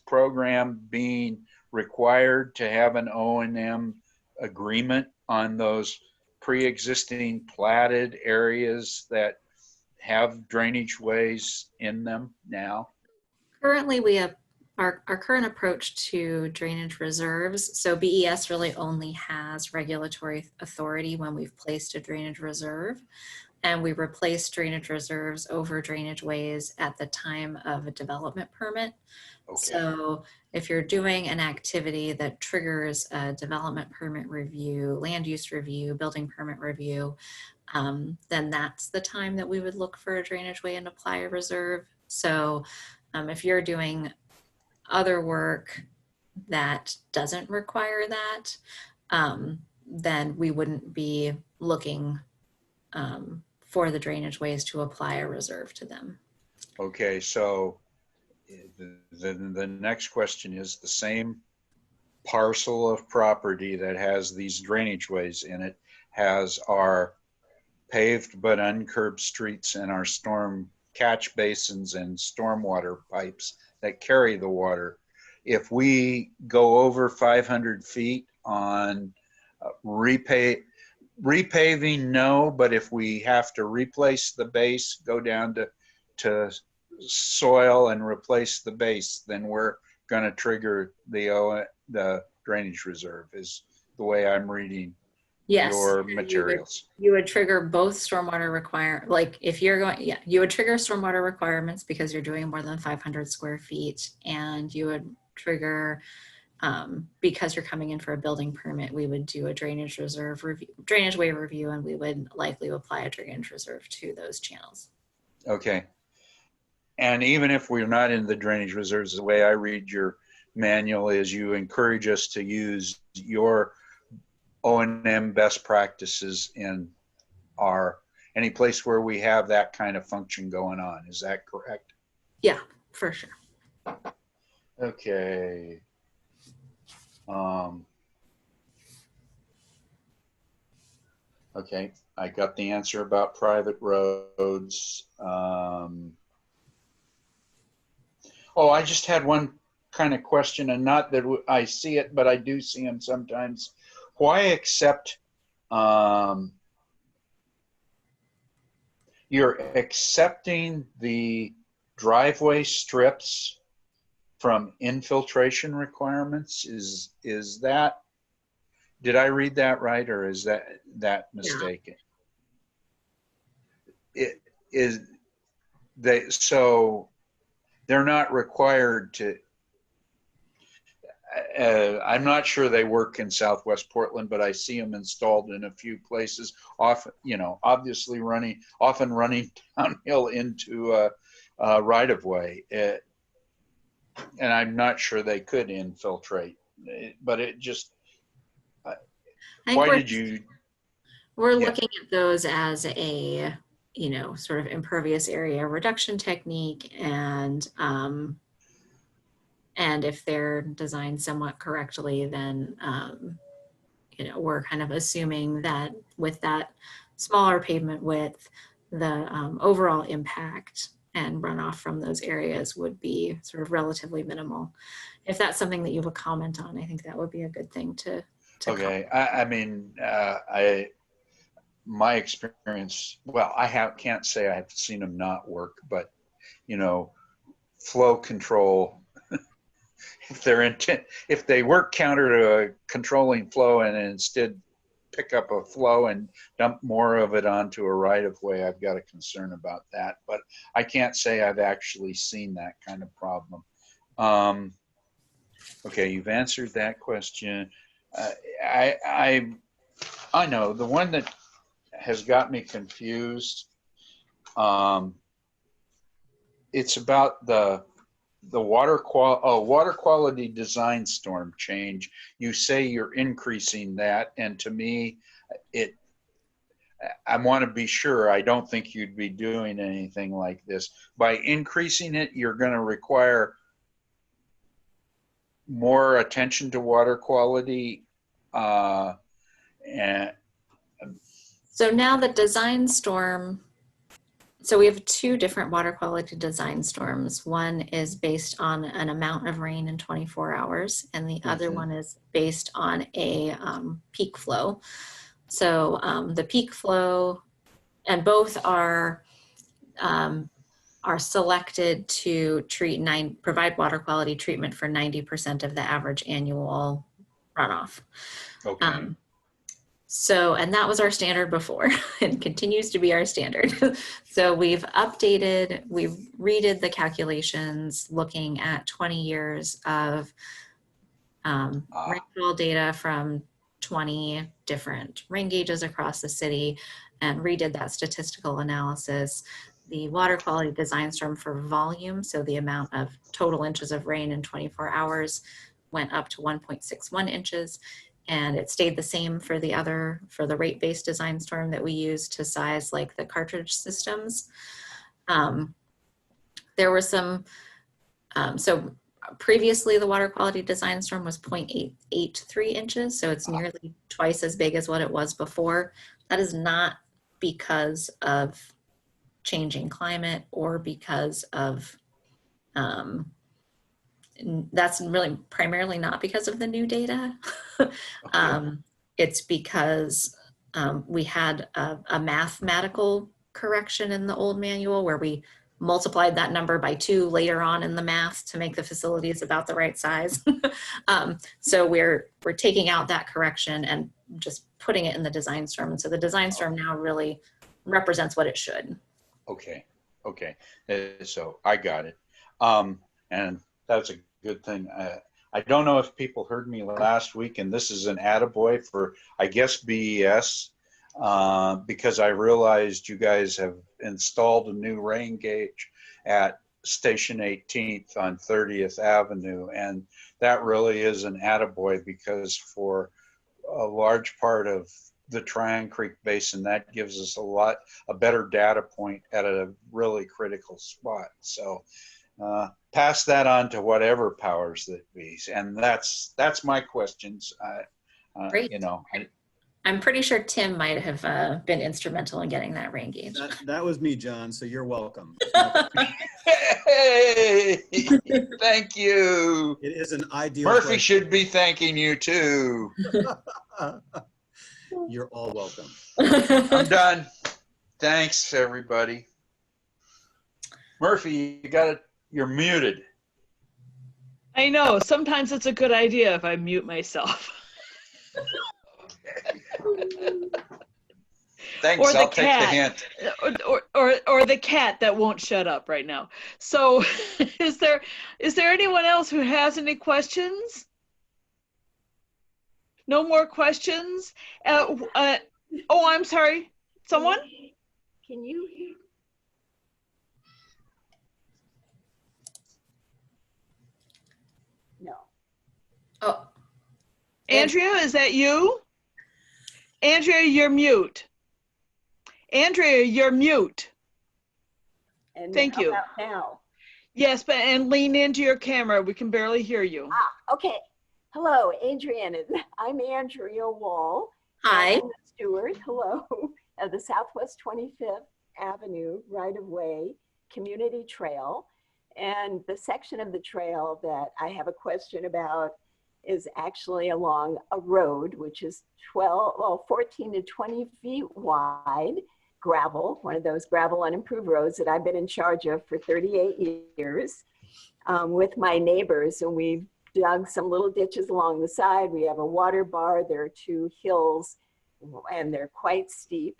program being required to have an O&M agreement on those pre-existing platted areas that have drainage ways in them now? Currently, we have our current approach to drainage reserves. So BES really only has regulatory authority when we've placed a drainage reserve. And we replace drainage reserves over drainage ways at the time of a development permit. Okay. So if you're doing an activity that triggers a development permit review, land use review, building permit review, then that's the time that we would look for a drainage way and apply a reserve. So if you're doing other work that doesn't require that, then we wouldn't be looking for the drainage ways to apply a reserve to them. Okay, so the next question is, the same parcel of property that has these drainage ways in it has our paved but uncurbed streets and our storm catch basins and stormwater pipes that carry the water. If we go over 500 feet on repaving, no, but if we have to replace the base, go down to to soil and replace the base, then we're going to trigger the drainage reserve, is the way I'm reading Yes. your materials. You would trigger both stormwater like if you're going, yeah, you would trigger stormwater requirements because you're doing more than 500 square feet, and you would trigger, because you're coming in for a building permit, we would do a drainage reserve review, drainage waiver review, and we would likely apply a drainage reserve to those channels. Okay. And even if we're not in the drainage reserves, the way I read your manual is you encourage us to use your O&M best practices in any place where we have that kind of function going on. Is that correct? Yeah, for sure. Okay. Okay, I got the answer about private roads. Oh, I just had one kind of question, and not that I see it, but I do see them sometimes. Why accept, you're accepting the driveway strips from infiltration requirements? Is that, did I read that right, or is that mistaken? Yeah. So they're not required to, I'm not sure they work in Southwest Portland, but I see them installed in a few places, often, obviously often running downhill into a right-of-way. And I'm not sure they could infiltrate, but it just, why did you? We're looking at those as a, sort of impervious area reduction technique, and if they're designed somewhat correctly, then, we're kind of assuming that with that smaller pavement width, the overall impact and runoff from those areas would be sort of relatively minimal. If that's something that you would comment on, I think that would be a good thing to okay. I mean, my experience, well, can't say I've seen them not work, but flow control, if they work counter to controlling flow and instead pick up a flow and dump more of it onto a right-of-way, I've got a concern about that. But I can't say I've actually seen that kind of problem. Okay, you've answered that question. I know the one that has got me confused. It's about the water quality design storm change. You say you're increasing that, and to me, I want to be sure. I don't think you'd be doing anything like this. By increasing it, you're going to require more attention to water quality. And so now the design storm, so we have two different water quality design storms. One is based on an amount of rain in 24 hours, and the other one is based on a peak flow. So the peak flow, and both are selected to provide water quality treatment for 90% of the average annual runoff. okay. And that was our standard before and continues to be our standard. So we've redid the calculations looking at 20 years of rainfall data from 20 different rain gauges across the city and redid that statistical analysis. The water quality design storm for volume, so the amount of total inches of rain in 24 hours, went up to 1.61 inches. And it stayed the same for the rate-based design storm that we use to size like the cartridge systems. There were some, so previously the water quality design storm was 0.883 inches. So it's nearly twice as big as what it was before. That is not because of changing climate or because of, that's really primarily not because of the new data. It's because we had a mathematical correction in the old manual where we multiplied that number by 2 later on in the math to make the facilities about the right size. So we're taking out that correction and just putting it in the design storm. And so the design storm now really represents what it should. Okay. Okay. So I got it. And that's a good thing. I don't know if people heard me last week, and this is an attaboy for, I guess, BES, because I realized you guys have installed a new rain gauge at Station 18th on 30th Avenue. And that really is an attaboy, because for a large part of the Tryon Creek Basin, that gives us a better data point at a really critical spot. So pass that on to whatever powers that be. And that's my questions. Great. You know, I'm pretty sure Tim might have been instrumental in getting that rain gauge. That was me, John, so you're welcome. Hey, thank you. It is an ideal Murphy place. should be thanking you too. You're all welcome. I'm done. Thanks, everybody. Murphy, you're muted. I know, sometimes it's a good idea if I mute myself. Thanks, Or the I'll take the cat. hint. Or the cat that won't shut up right now. So is there anyone else who has any questions? No more questions? Oh, I'm sorry. Someone? Can you? No. Oh, Andrea, is that you? Andrea, you're mute. Andrea, you're mute. And Thank how you. about now? Yes, and lean into your camera. We can barely hear you. Okay. Hello, Adrienne. I'm Andrea Wall. hi. I'm the steward, hello, of the Southwest 25th Avenue right-of-way community trail. And the section of the trail that I have a question about is actually along a road, which is 14 to 20 feet wide, gravel, one of those gravel unimproved roads that I've been in charge of for 38 years with my neighbors. And we've dug some little ditches along the side. We have a water bar. There are 2 hills and they're quite steep.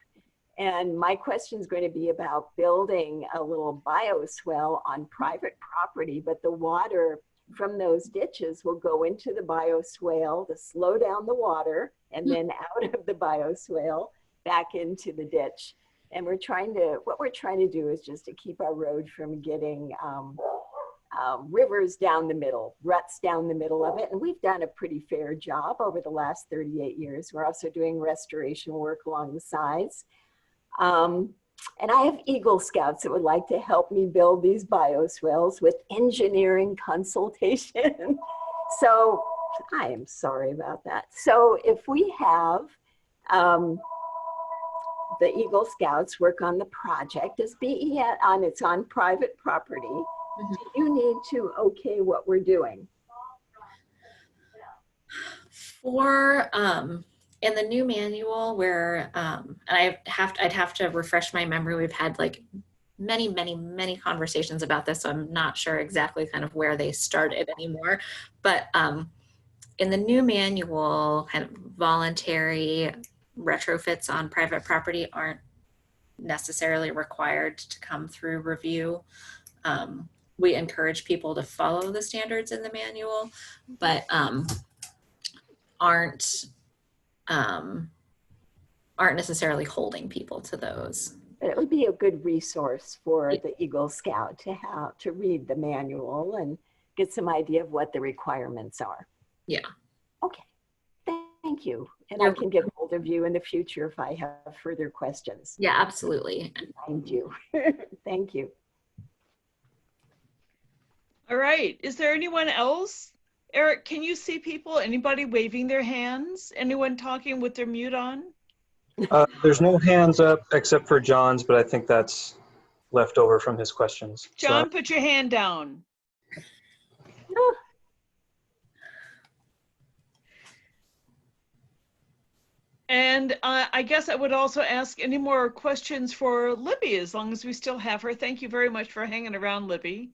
And my question is going to be about building a little bioswale on private property, but the water from those ditches will go into the bioswale to slow down the water and then out of the bioswale back into the ditch. And what we're trying to do is just to keep our road from getting rivers down the middle, ruts down the middle of it. And we've done a pretty fair job over the last 38 years. We're also doing restoration work along the sides. And I have Eagle Scouts that would like to help me build these bioswales with engineering consultation. So I am sorry about that. So if we have the Eagle Scouts work on the project, as it's on private property, do you need to okay what we're doing? For in the new manual where and I'd have to refresh my memory. We've had like many conversations about this, so I'm not sure exactly kind of where they started anymore. But in the new manual, kind of voluntary retrofits on private property aren't necessarily required to come through review. We encourage people to follow the standards in the manual, but aren't necessarily holding people to those. But it would be a good resource for the Eagle Scout to read the manual and get some idea of what the requirements are. Yeah. Okay, thank you. And I can get hold of you in the future if I have further questions. Yeah, absolutely. Thank you. Thank you. All right. Is there anyone else? Eric, can you see people? Anybody waving their hands? Anyone talking with their mute on? There's no hands up except for John's, but I think that's left over from his questions. John, put your hand down. And I guess I would also ask any more questions for Libby, as long as we still have her. Thank you very much for hanging around, Libby.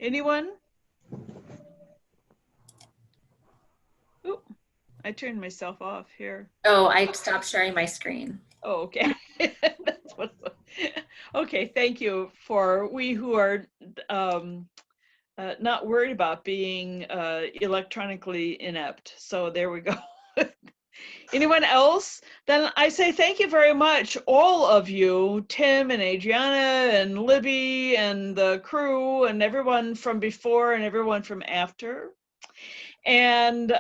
Anyone? Ooh, I turned myself off here. Oh, I stopped sharing my screen. Oh, okay. That's what. Okay, thank you for we who are not worried about being electronically inept. So there we go. Anyone else? Then I say thank you very much, all of you, Tim and Adriana and Libby and the crew and everyone from before and everyone from after. And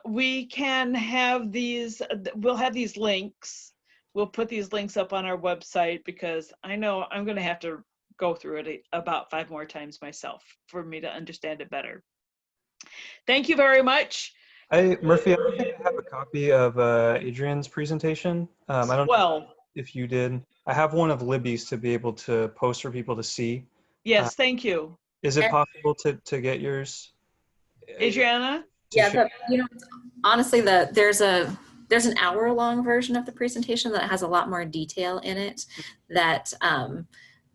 we can have these, we'll have these links. We'll put these links up on our website because I know I'm going to have to go through it about 5 more times myself for me to understand it better. Thank you very much. Murphy, I don't think I have a copy of Adrian's presentation. I don't know if you did. I have one of Libby's to be able to post for people to see. Yes, thank you. Is it possible to get yours? Adriana? Yeah, you know, honestly, there's an hour-long version of the presentation that has a lot more detail in it. That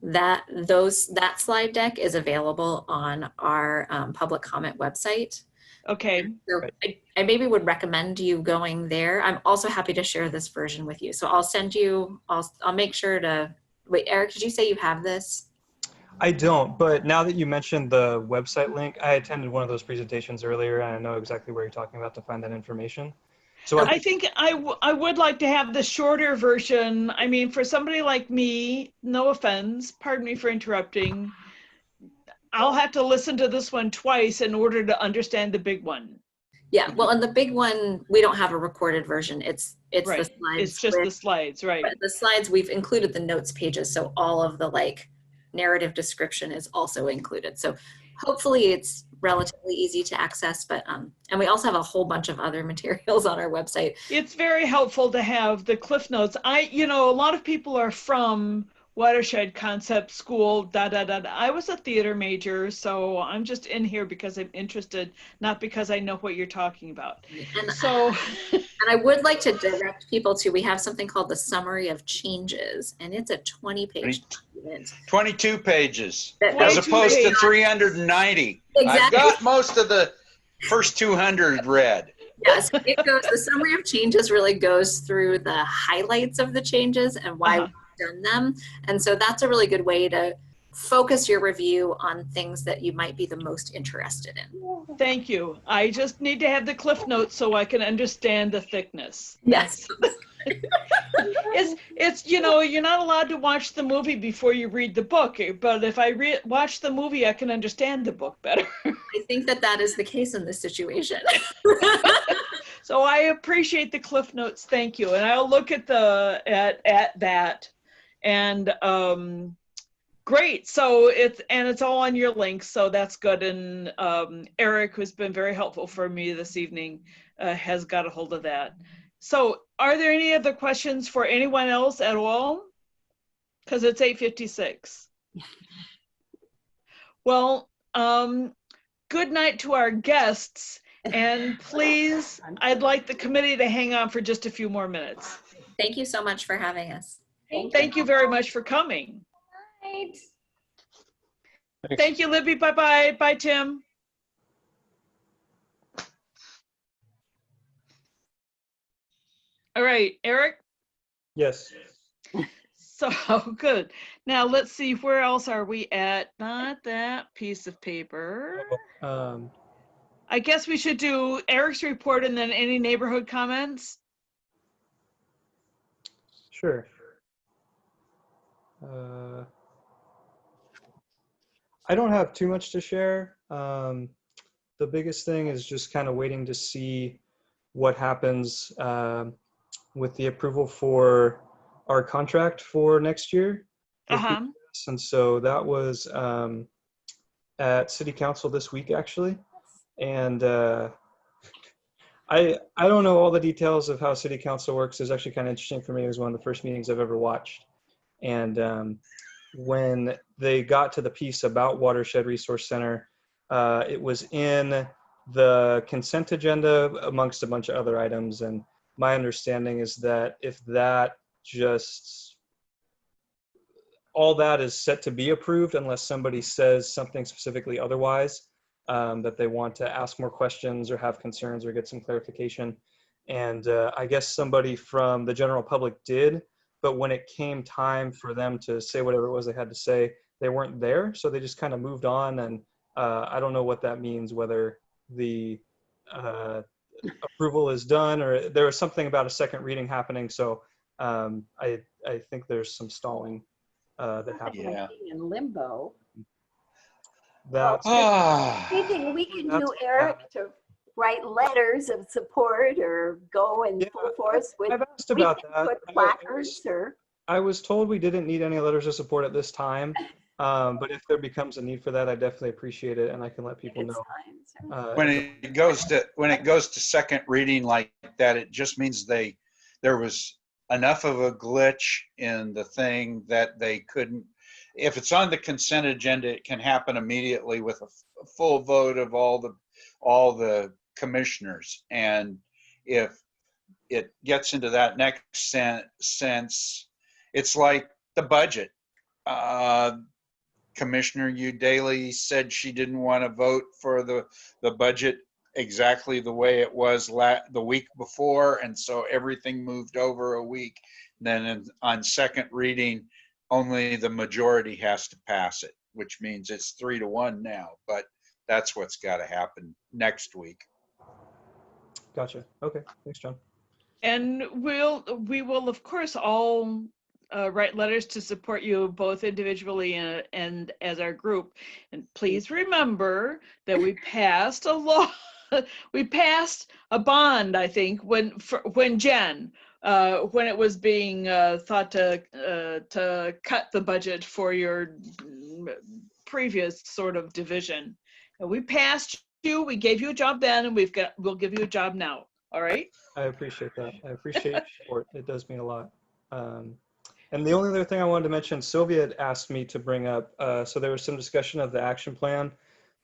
that slide deck is available on our public comment website. Okay. So I maybe would recommend you going there. I'm also happy to share this version with you. So I'll send you. I'll make sure to wait. Eric, did you say you have this? I don't, but now that you mentioned the website link, I attended one of those presentations earlier and I know exactly where you're talking about to find that information. So I think I would like to have the shorter version. I mean, for somebody like me, no offense, pardon me for interrupting, I'll have to listen to this one twice in order to understand the big one. Yeah, well, and the big one, we don't have a recorded version. It's right. The slides. It's just the slides, right? The slides, we've included the notes pages, so all of the like narrative description is also included. So hopefully it's relatively easy to access, but and we also have a whole bunch of other materials on our website. It's very helpful to have the Cliff Notes. You know, a lot of people are from Watershed Concept School, I was a theater major, so I'm just in here because I'm interested, not because I know what you're talking about. And, so, and I would like to direct people to, we have something called the Summary of Changes, and it's a 20-page document. 22 pages, As opposed to 390. Exactly. I've got most of the first 200 read. Yes, it goes, the Summary of Changes really goes through the highlights of the changes and why we've done them. And so that's a really good way to focus your review on things that you might be the most interested in. Thank you. I just need to have the Cliff Notes so I can understand the thickness. Yes. It's you know, you're not allowed to watch the movie before you read the book, but if I watch the movie, I can understand the book better. I think that is the case in this situation. So I appreciate the Cliff Notes. Thank you. And I'll look at that. And great. So it's all on your links, so that's good. And Eric, who's been very helpful for me this evening, has got a hold of that. So are there any other questions for anyone else at all? Because it's 8:56. Well, good night to our guests. And please, I'd like the committee to hang on for just a few more minutes. Thank you so much for having us. Thank you very much for coming. Right. Thank you, Libby. Bye-bye. Bye, Tim. All right, Eric? Yes. So good. Now let's see, where else are we at? Not that piece of paper. I guess we should do Eric's report and then any neighborhood comments. Sure. I don't have too much to share. The biggest thing is just kind of waiting to see what happens with the approval for our contract for next year. And so that was at City Council this week, actually. And I don't know all the details of how City Council works. It's actually kind of interesting for me. It was one of the first meetings I've ever watched. And when they got to the piece about Watershed Resource Center, it was in the consent agenda amongst a bunch of other items. And my understanding is that if that just, all that is set to be approved unless somebody says something specifically otherwise, that they want to ask more questions or have concerns or get some clarification. And I guess somebody from the general public did, but when it came time for them to say whatever it was they had to say, they weren't there. So they just kind of moved on. And I don't know what that means, whether the approval is done or there was something about a second reading happening. So I think there's some stalling that happened. Yeah. In limbo. That's, Anything we can that's do, Eric, to write letters of support or go in full force with? I've asked about we can that. Put placards or. I was told we didn't need any letters of support at this time, but if there becomes a need for that, I definitely appreciate it, and I can let people know. When it goes to second reading like that, it just means there was enough of a glitch in the thing that they couldn't. If it's on the consent agenda, it can happen immediately with a full vote of all the commissioners, and if it gets into that next sense, it's like the budget. Commissioner Udaly said she didn't want to vote for the budget exactly the way it was the week before, and so everything moved over a week. Then on second reading, only the majority has to pass it, which means it's 3-1 now, but that's what's got to happen next week. Gotcha. Okay. Thanks, John. And we will of course all write letters to support you both individually and as our group. And please remember that we passed a law. We passed a bond, I think, when Jen, when it was being thought to cut the budget for your previous sort of division. And we passed you. We gave you a job then, and we'll give you a job now. All right. I appreciate that. I appreciate your support. It does mean a lot. And the only other thing I wanted to mention, Sylvia had asked me to bring up, so there was some discussion of the action plan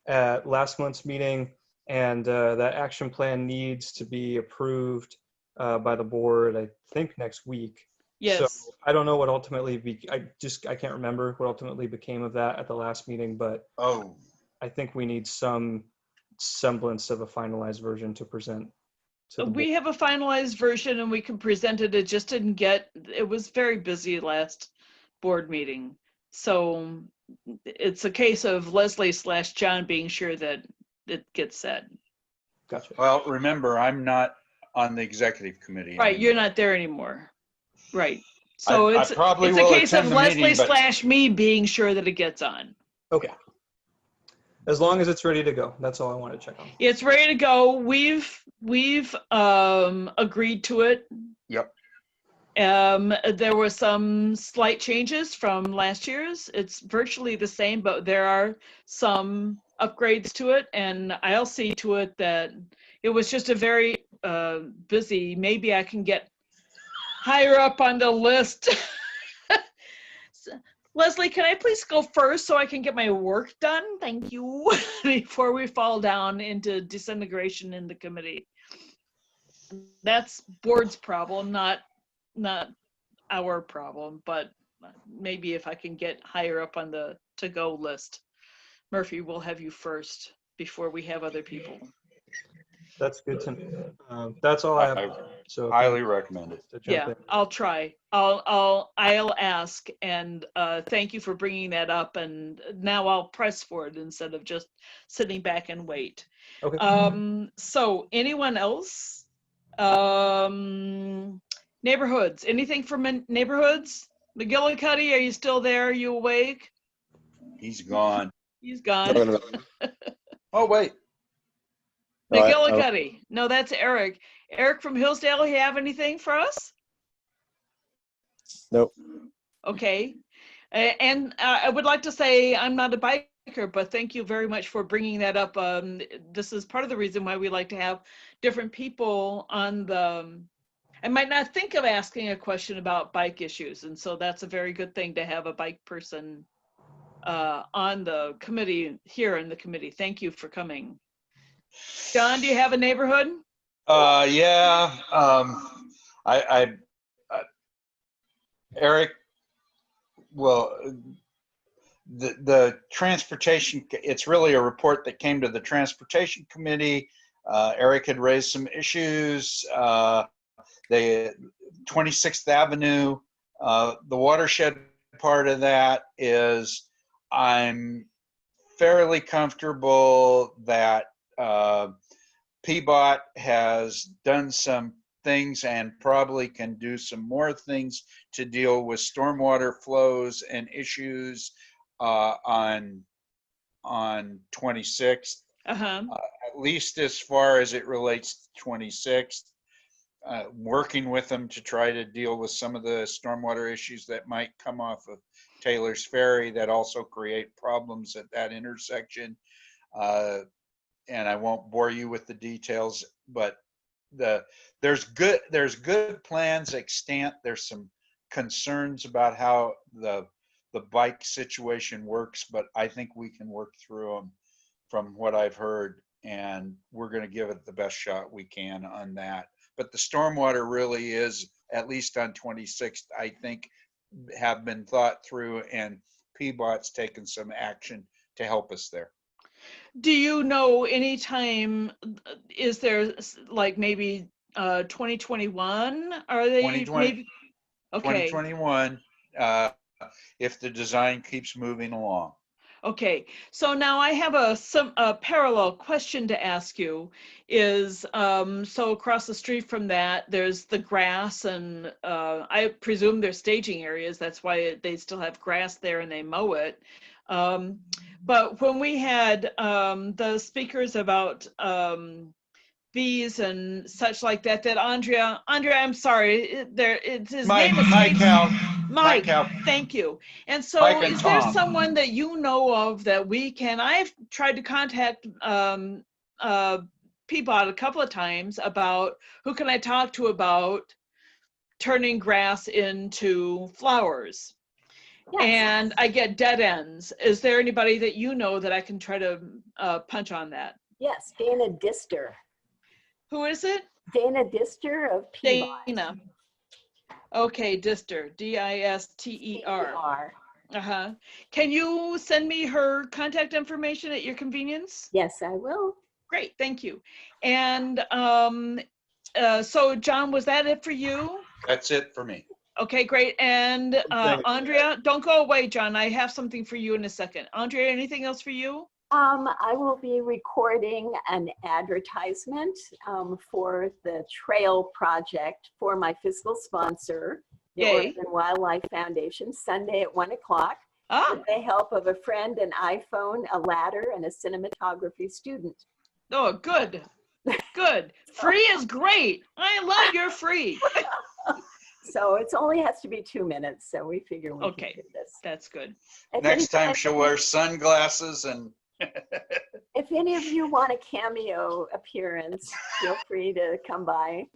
at last month's meeting, and that action plan needs to be approved by the board, I think next week. Yes. So I don't know what ultimately, I can't remember what ultimately became of that at the last meeting, but I think we need some semblance of a finalized version to present. We have a finalized version and we can present it. It just didn't get, it was very busy last board meeting. So it's a case of Leslie/John being sure that it gets said. Gotcha. Well, remember, I'm not on the executive committee. Right, anymore. you're not there anymore. Right. So it's I probably it's a will case of attend the meeting, but- Leslie/me being sure that it gets on. Okay. As long as it's ready to go. That's all I want to check on. It's ready to go. We've agreed to it. Yep. There were some slight changes from last year's. It's virtually the same, but there are some upgrades to it, and I'll see to it that it was just a very busy. Maybe I can get higher up on the list. Leslie, can I please go first so I can get my work done? Thank you. Before we fall down into disintegration in the committee. That's board's problem, not our problem, but maybe if I can get higher up on the to-go list. Murphy, we'll have you first before we have other people. That's good to know. That's all I have. So highly recommend it. Yeah, I'll try. I'll ask, and thank you for bringing that up. And now I'll press for it instead of just sitting back and wait. Okay. So anyone else? Neighborhoods. Anything from neighborhoods? McGillicuddy, are you still there? Are you awake? He's gone. He's gone. Oh wait. McGillicuddy. No, that's Eric. Eric from Hillsdale, you have anything for us? Nope. Okay. And I would like to say I'm not a biker, but thank you very much for bringing that up. This is part of the reason why we like to have different people on the, I might not think of asking a question about bike issues. And so that's a very good thing to have a bike person on the committee, here in the committee. Thank you for coming. John, do you have a neighborhood? Yeah. Eric, well, the transportation, it's really a report that came to the Transportation Committee. Eric had raised some issues. The 26th Avenue, the watershed part of that is, I'm fairly comfortable that PBOT has done some things and probably can do some more things to deal with stormwater flows and issues on 26th, at least as far as it relates to 26th. Working with them to try to deal with some of the stormwater issues that might come off of Taylor's Ferry that also create problems at that intersection. And I won't bore you with the details, but there's good plans extant. There's some concerns about how the bike situation works, but I think we can work through them from what I've heard, and we're going to give it the best shot we can on that. But the stormwater really is, at least on 26th, I think, have been thought through, and PBOT's taken some action to help us there. Do you know any time, is there like maybe 2021? Are they 2020, maybe? Okay. 2021, if the design keeps moving along. Okay, so now I have a parallel question to ask you is, so across the street from that, there's the grass, and I presume there's staging areas. That's why they still have grass there and they mow it. But when we had the speakers about bees and such like that, Andrea, I'm sorry, it's his Mike, name is Mike, Hal. thank you. And so Mike and is there Tom. someone that you know of that we can, I've tried to contact Peabody a couple of times about who can I talk to about turning grass into flowers. Yes. And I get dead ends. Is there anybody that you know that I can try to punch on that? Yes, Dana Dister. Who is it? Dana Dister of Peabody. Dana. Okay, Dister, D-I-S-T-E-R. Can you send me her contact information at your convenience? Yes, I will. Great, thank you. And so John, was that it for you? That's it for me. Okay, great. And Andrea, don't go away, John. I have something for you in a second. Andrea, anything else for you? I will be recording an advertisement for the trail project for my fiscal sponsor, the Oregon Wildlife Foundation, Sunday at 1 o'clock. With the help of a friend, an iPhone, a ladder, and a cinematography student. Oh, good. Good. Free is great. I love your free. So it only has to be 2 minutes. So we figure we can do this. That's good. Next time she'll wear sunglasses and. If any of you want a cameo appearance, feel free to come by.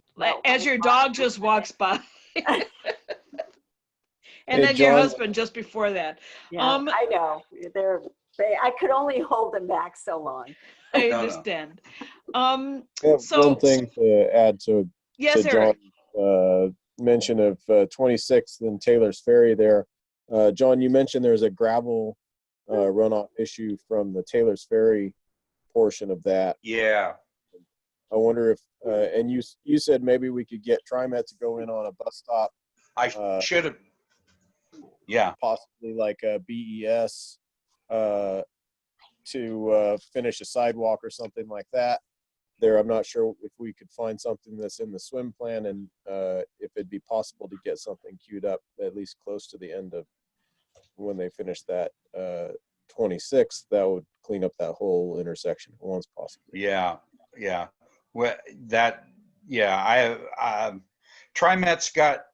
As your dog just walks by. And Hey, then your John. husband just before that. Yeah, I know. I could only hold them back so long. I understand. I have one thing to add to, yes, to John's mention of 26th and Taylor's Ferry there. John, you mentioned there's a gravel runoff issue from the Taylor's Ferry portion of that. Yeah. I wonder if, and you said maybe we could get TriMet to go in on a bus stop. I should have. Yeah. Possibly like a BES to finish a sidewalk or something like that. There, I'm not sure if we could find something that's in the swim plan, and if it'd be possible to get something queued up at least close to the end of when they finish that 26th, that would clean up that whole intersection once possible. Yeah, yeah. Well, that, yeah, TriMet's got,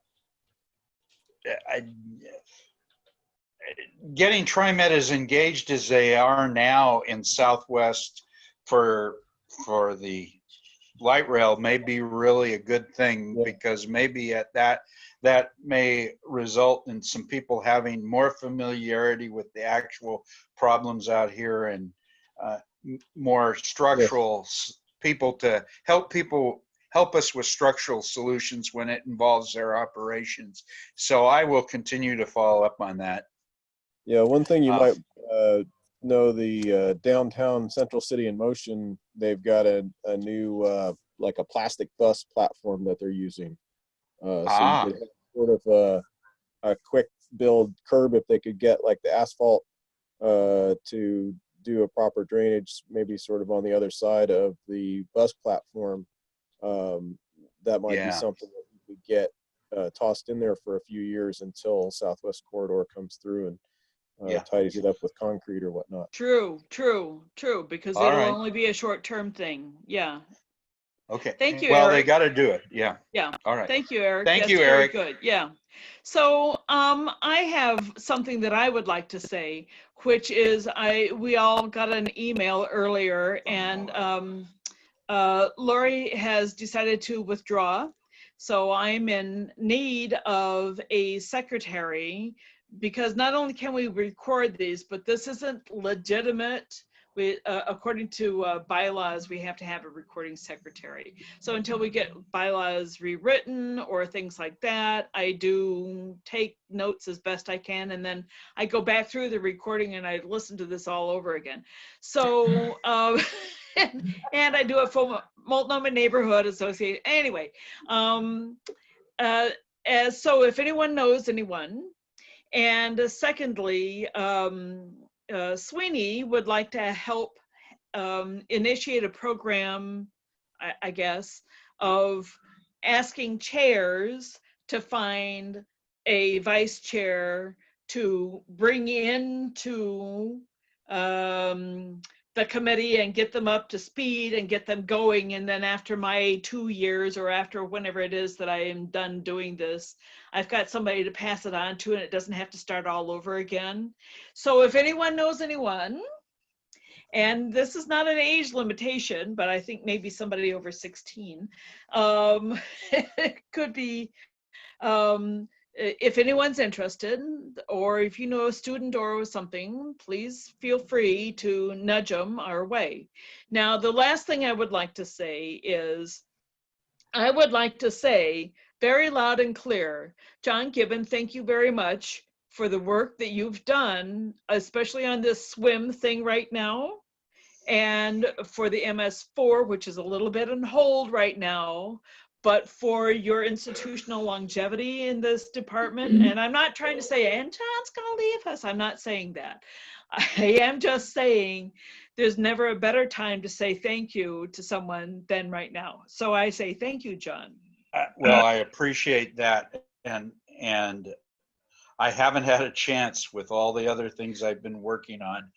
getting TriMet as engaged as they are now in Southwest for the light rail may be really a good thing, because maybe at that may result in some people having more familiarity with the actual problems out here, and more structural people to help us with structural solutions when it involves their operations. So I will continue to follow up on that. Yeah, one thing you might know, the downtown Central City in Motion, they've got a new like a plastic bus platform that they're using. So you could have sort of a quick build curb if they could get like the asphalt to do a proper drainage, maybe sort of on the other side of the bus platform. That might be something that you could get tossed in there for a few years until Southwest Corridor comes through and tidies it up with concrete or whatnot. True, because All it'll right. only be a short-term thing. Yeah. Okay. Thank you, Well, Eric. they got to do it. Yeah. Yeah. All right. Thank you, Eric. Thank That's you, very Eric. good. Yeah. So I have something that I would like to say, which is we all got an email earlier, and Lori has decided to withdraw. So I'm in need of a secretary, because not only can we record these, but this isn't legitimate. According to bylaws, we have to have a recording secretary. So until we get bylaws rewritten or things like that, I do take notes as best I can, and then I go back through the recording and I listen to this all over again. So and I do it for Multnomah Neighborhood Association. Anyway, so if anyone knows anyone, and secondly, SWNI would like to help initiate a program, I guess, of asking chairs to find a vice chair to bring into the committee and get them up to speed and get them going. And then after my 2 years, or after whenever it is that I am done doing this, I've got somebody to pass it on to, and it doesn't have to start all over again. So if anyone knows anyone, and this is not an age limitation, but I think maybe somebody over 16, it could be, if anyone's interested, or if you know a student or something, please feel free to nudge them our way. Now, the last thing I would like to say is, I would like to say very loud and clear, John Gibbon, thank you very much for the work that you've done, especially on this swim thing right now, and for the MS4, which is a little bit on hold right now, but for your institutional longevity in this department. And I'm not trying to say, and John's gonna leave us. I'm not saying that. I am just saying there's never a better time to say thank you to someone than right now. So I say thank you, John. Well, I appreciate that. And I haven't had a chance with all the other things I've been working on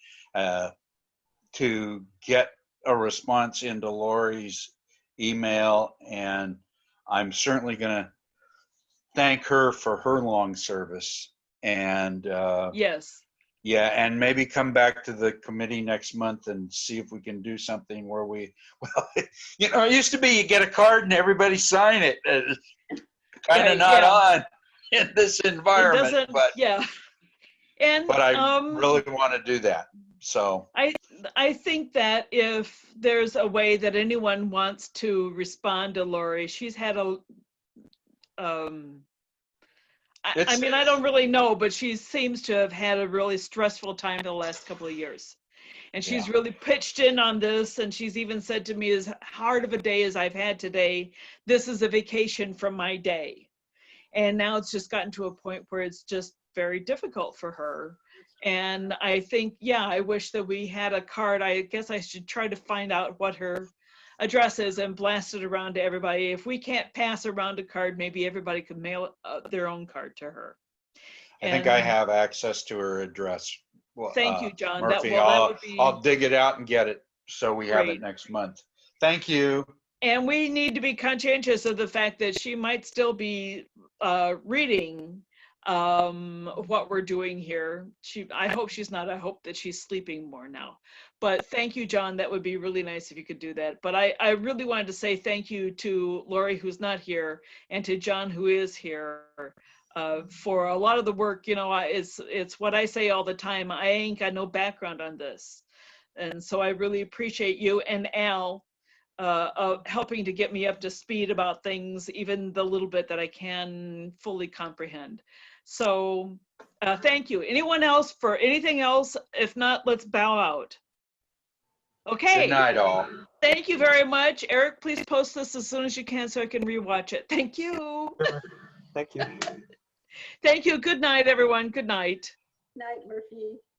to get a response into Lori's email, and I'm certainly going to thank her for her long service. And yes, yeah, and maybe come back to the committee next month and see if we can do something where we, well, you know, it used to be you get a card and everybody sign it. Kind of not on in this environment, but yeah. And but I really want to do that. So I think that if there's a way that anyone wants to respond to Lori, she's had a I mean, I don't really know, but she seems to have had a really stressful time the last couple of years. And she's really pitched in on this, and she's even said to me, as hard of a day as I've had today, this is a vacation from my day. And now it's just gotten to a point where it's just very difficult for her. And I think, yeah, I wish that we had a card. I guess I should try to find out what her address is and blast it around to everybody. If we can't pass around a card, maybe everybody could mail their own card to her. I think I have access to her address. Well, thank you, John. Murphy, that would be I'll dig it out and get it so we have it next month. Thank you. And we need to be conscientious of the fact that she might still be reading what we're doing here. I hope she's not. I hope that she's sleeping more now. But thank you, John. That would be really nice if you could do that. But I really wanted to say thank you to Lori, who's not here, and to John, who is here, for a lot of the work. You know, it's what I say all the time. I ain't got no background on this. And so I really appreciate you and Al helping to get me up to speed about things, even the little bit that I can fully comprehend. So thank you. Anyone else for anything else? If not, let's bow out. Okay. Good night, all. Thank you very much. Eric, please post this as soon as you can so I can rewatch it. Thank you. Thank you. Thank you. Good night, everyone. Good night. Night, Murphy.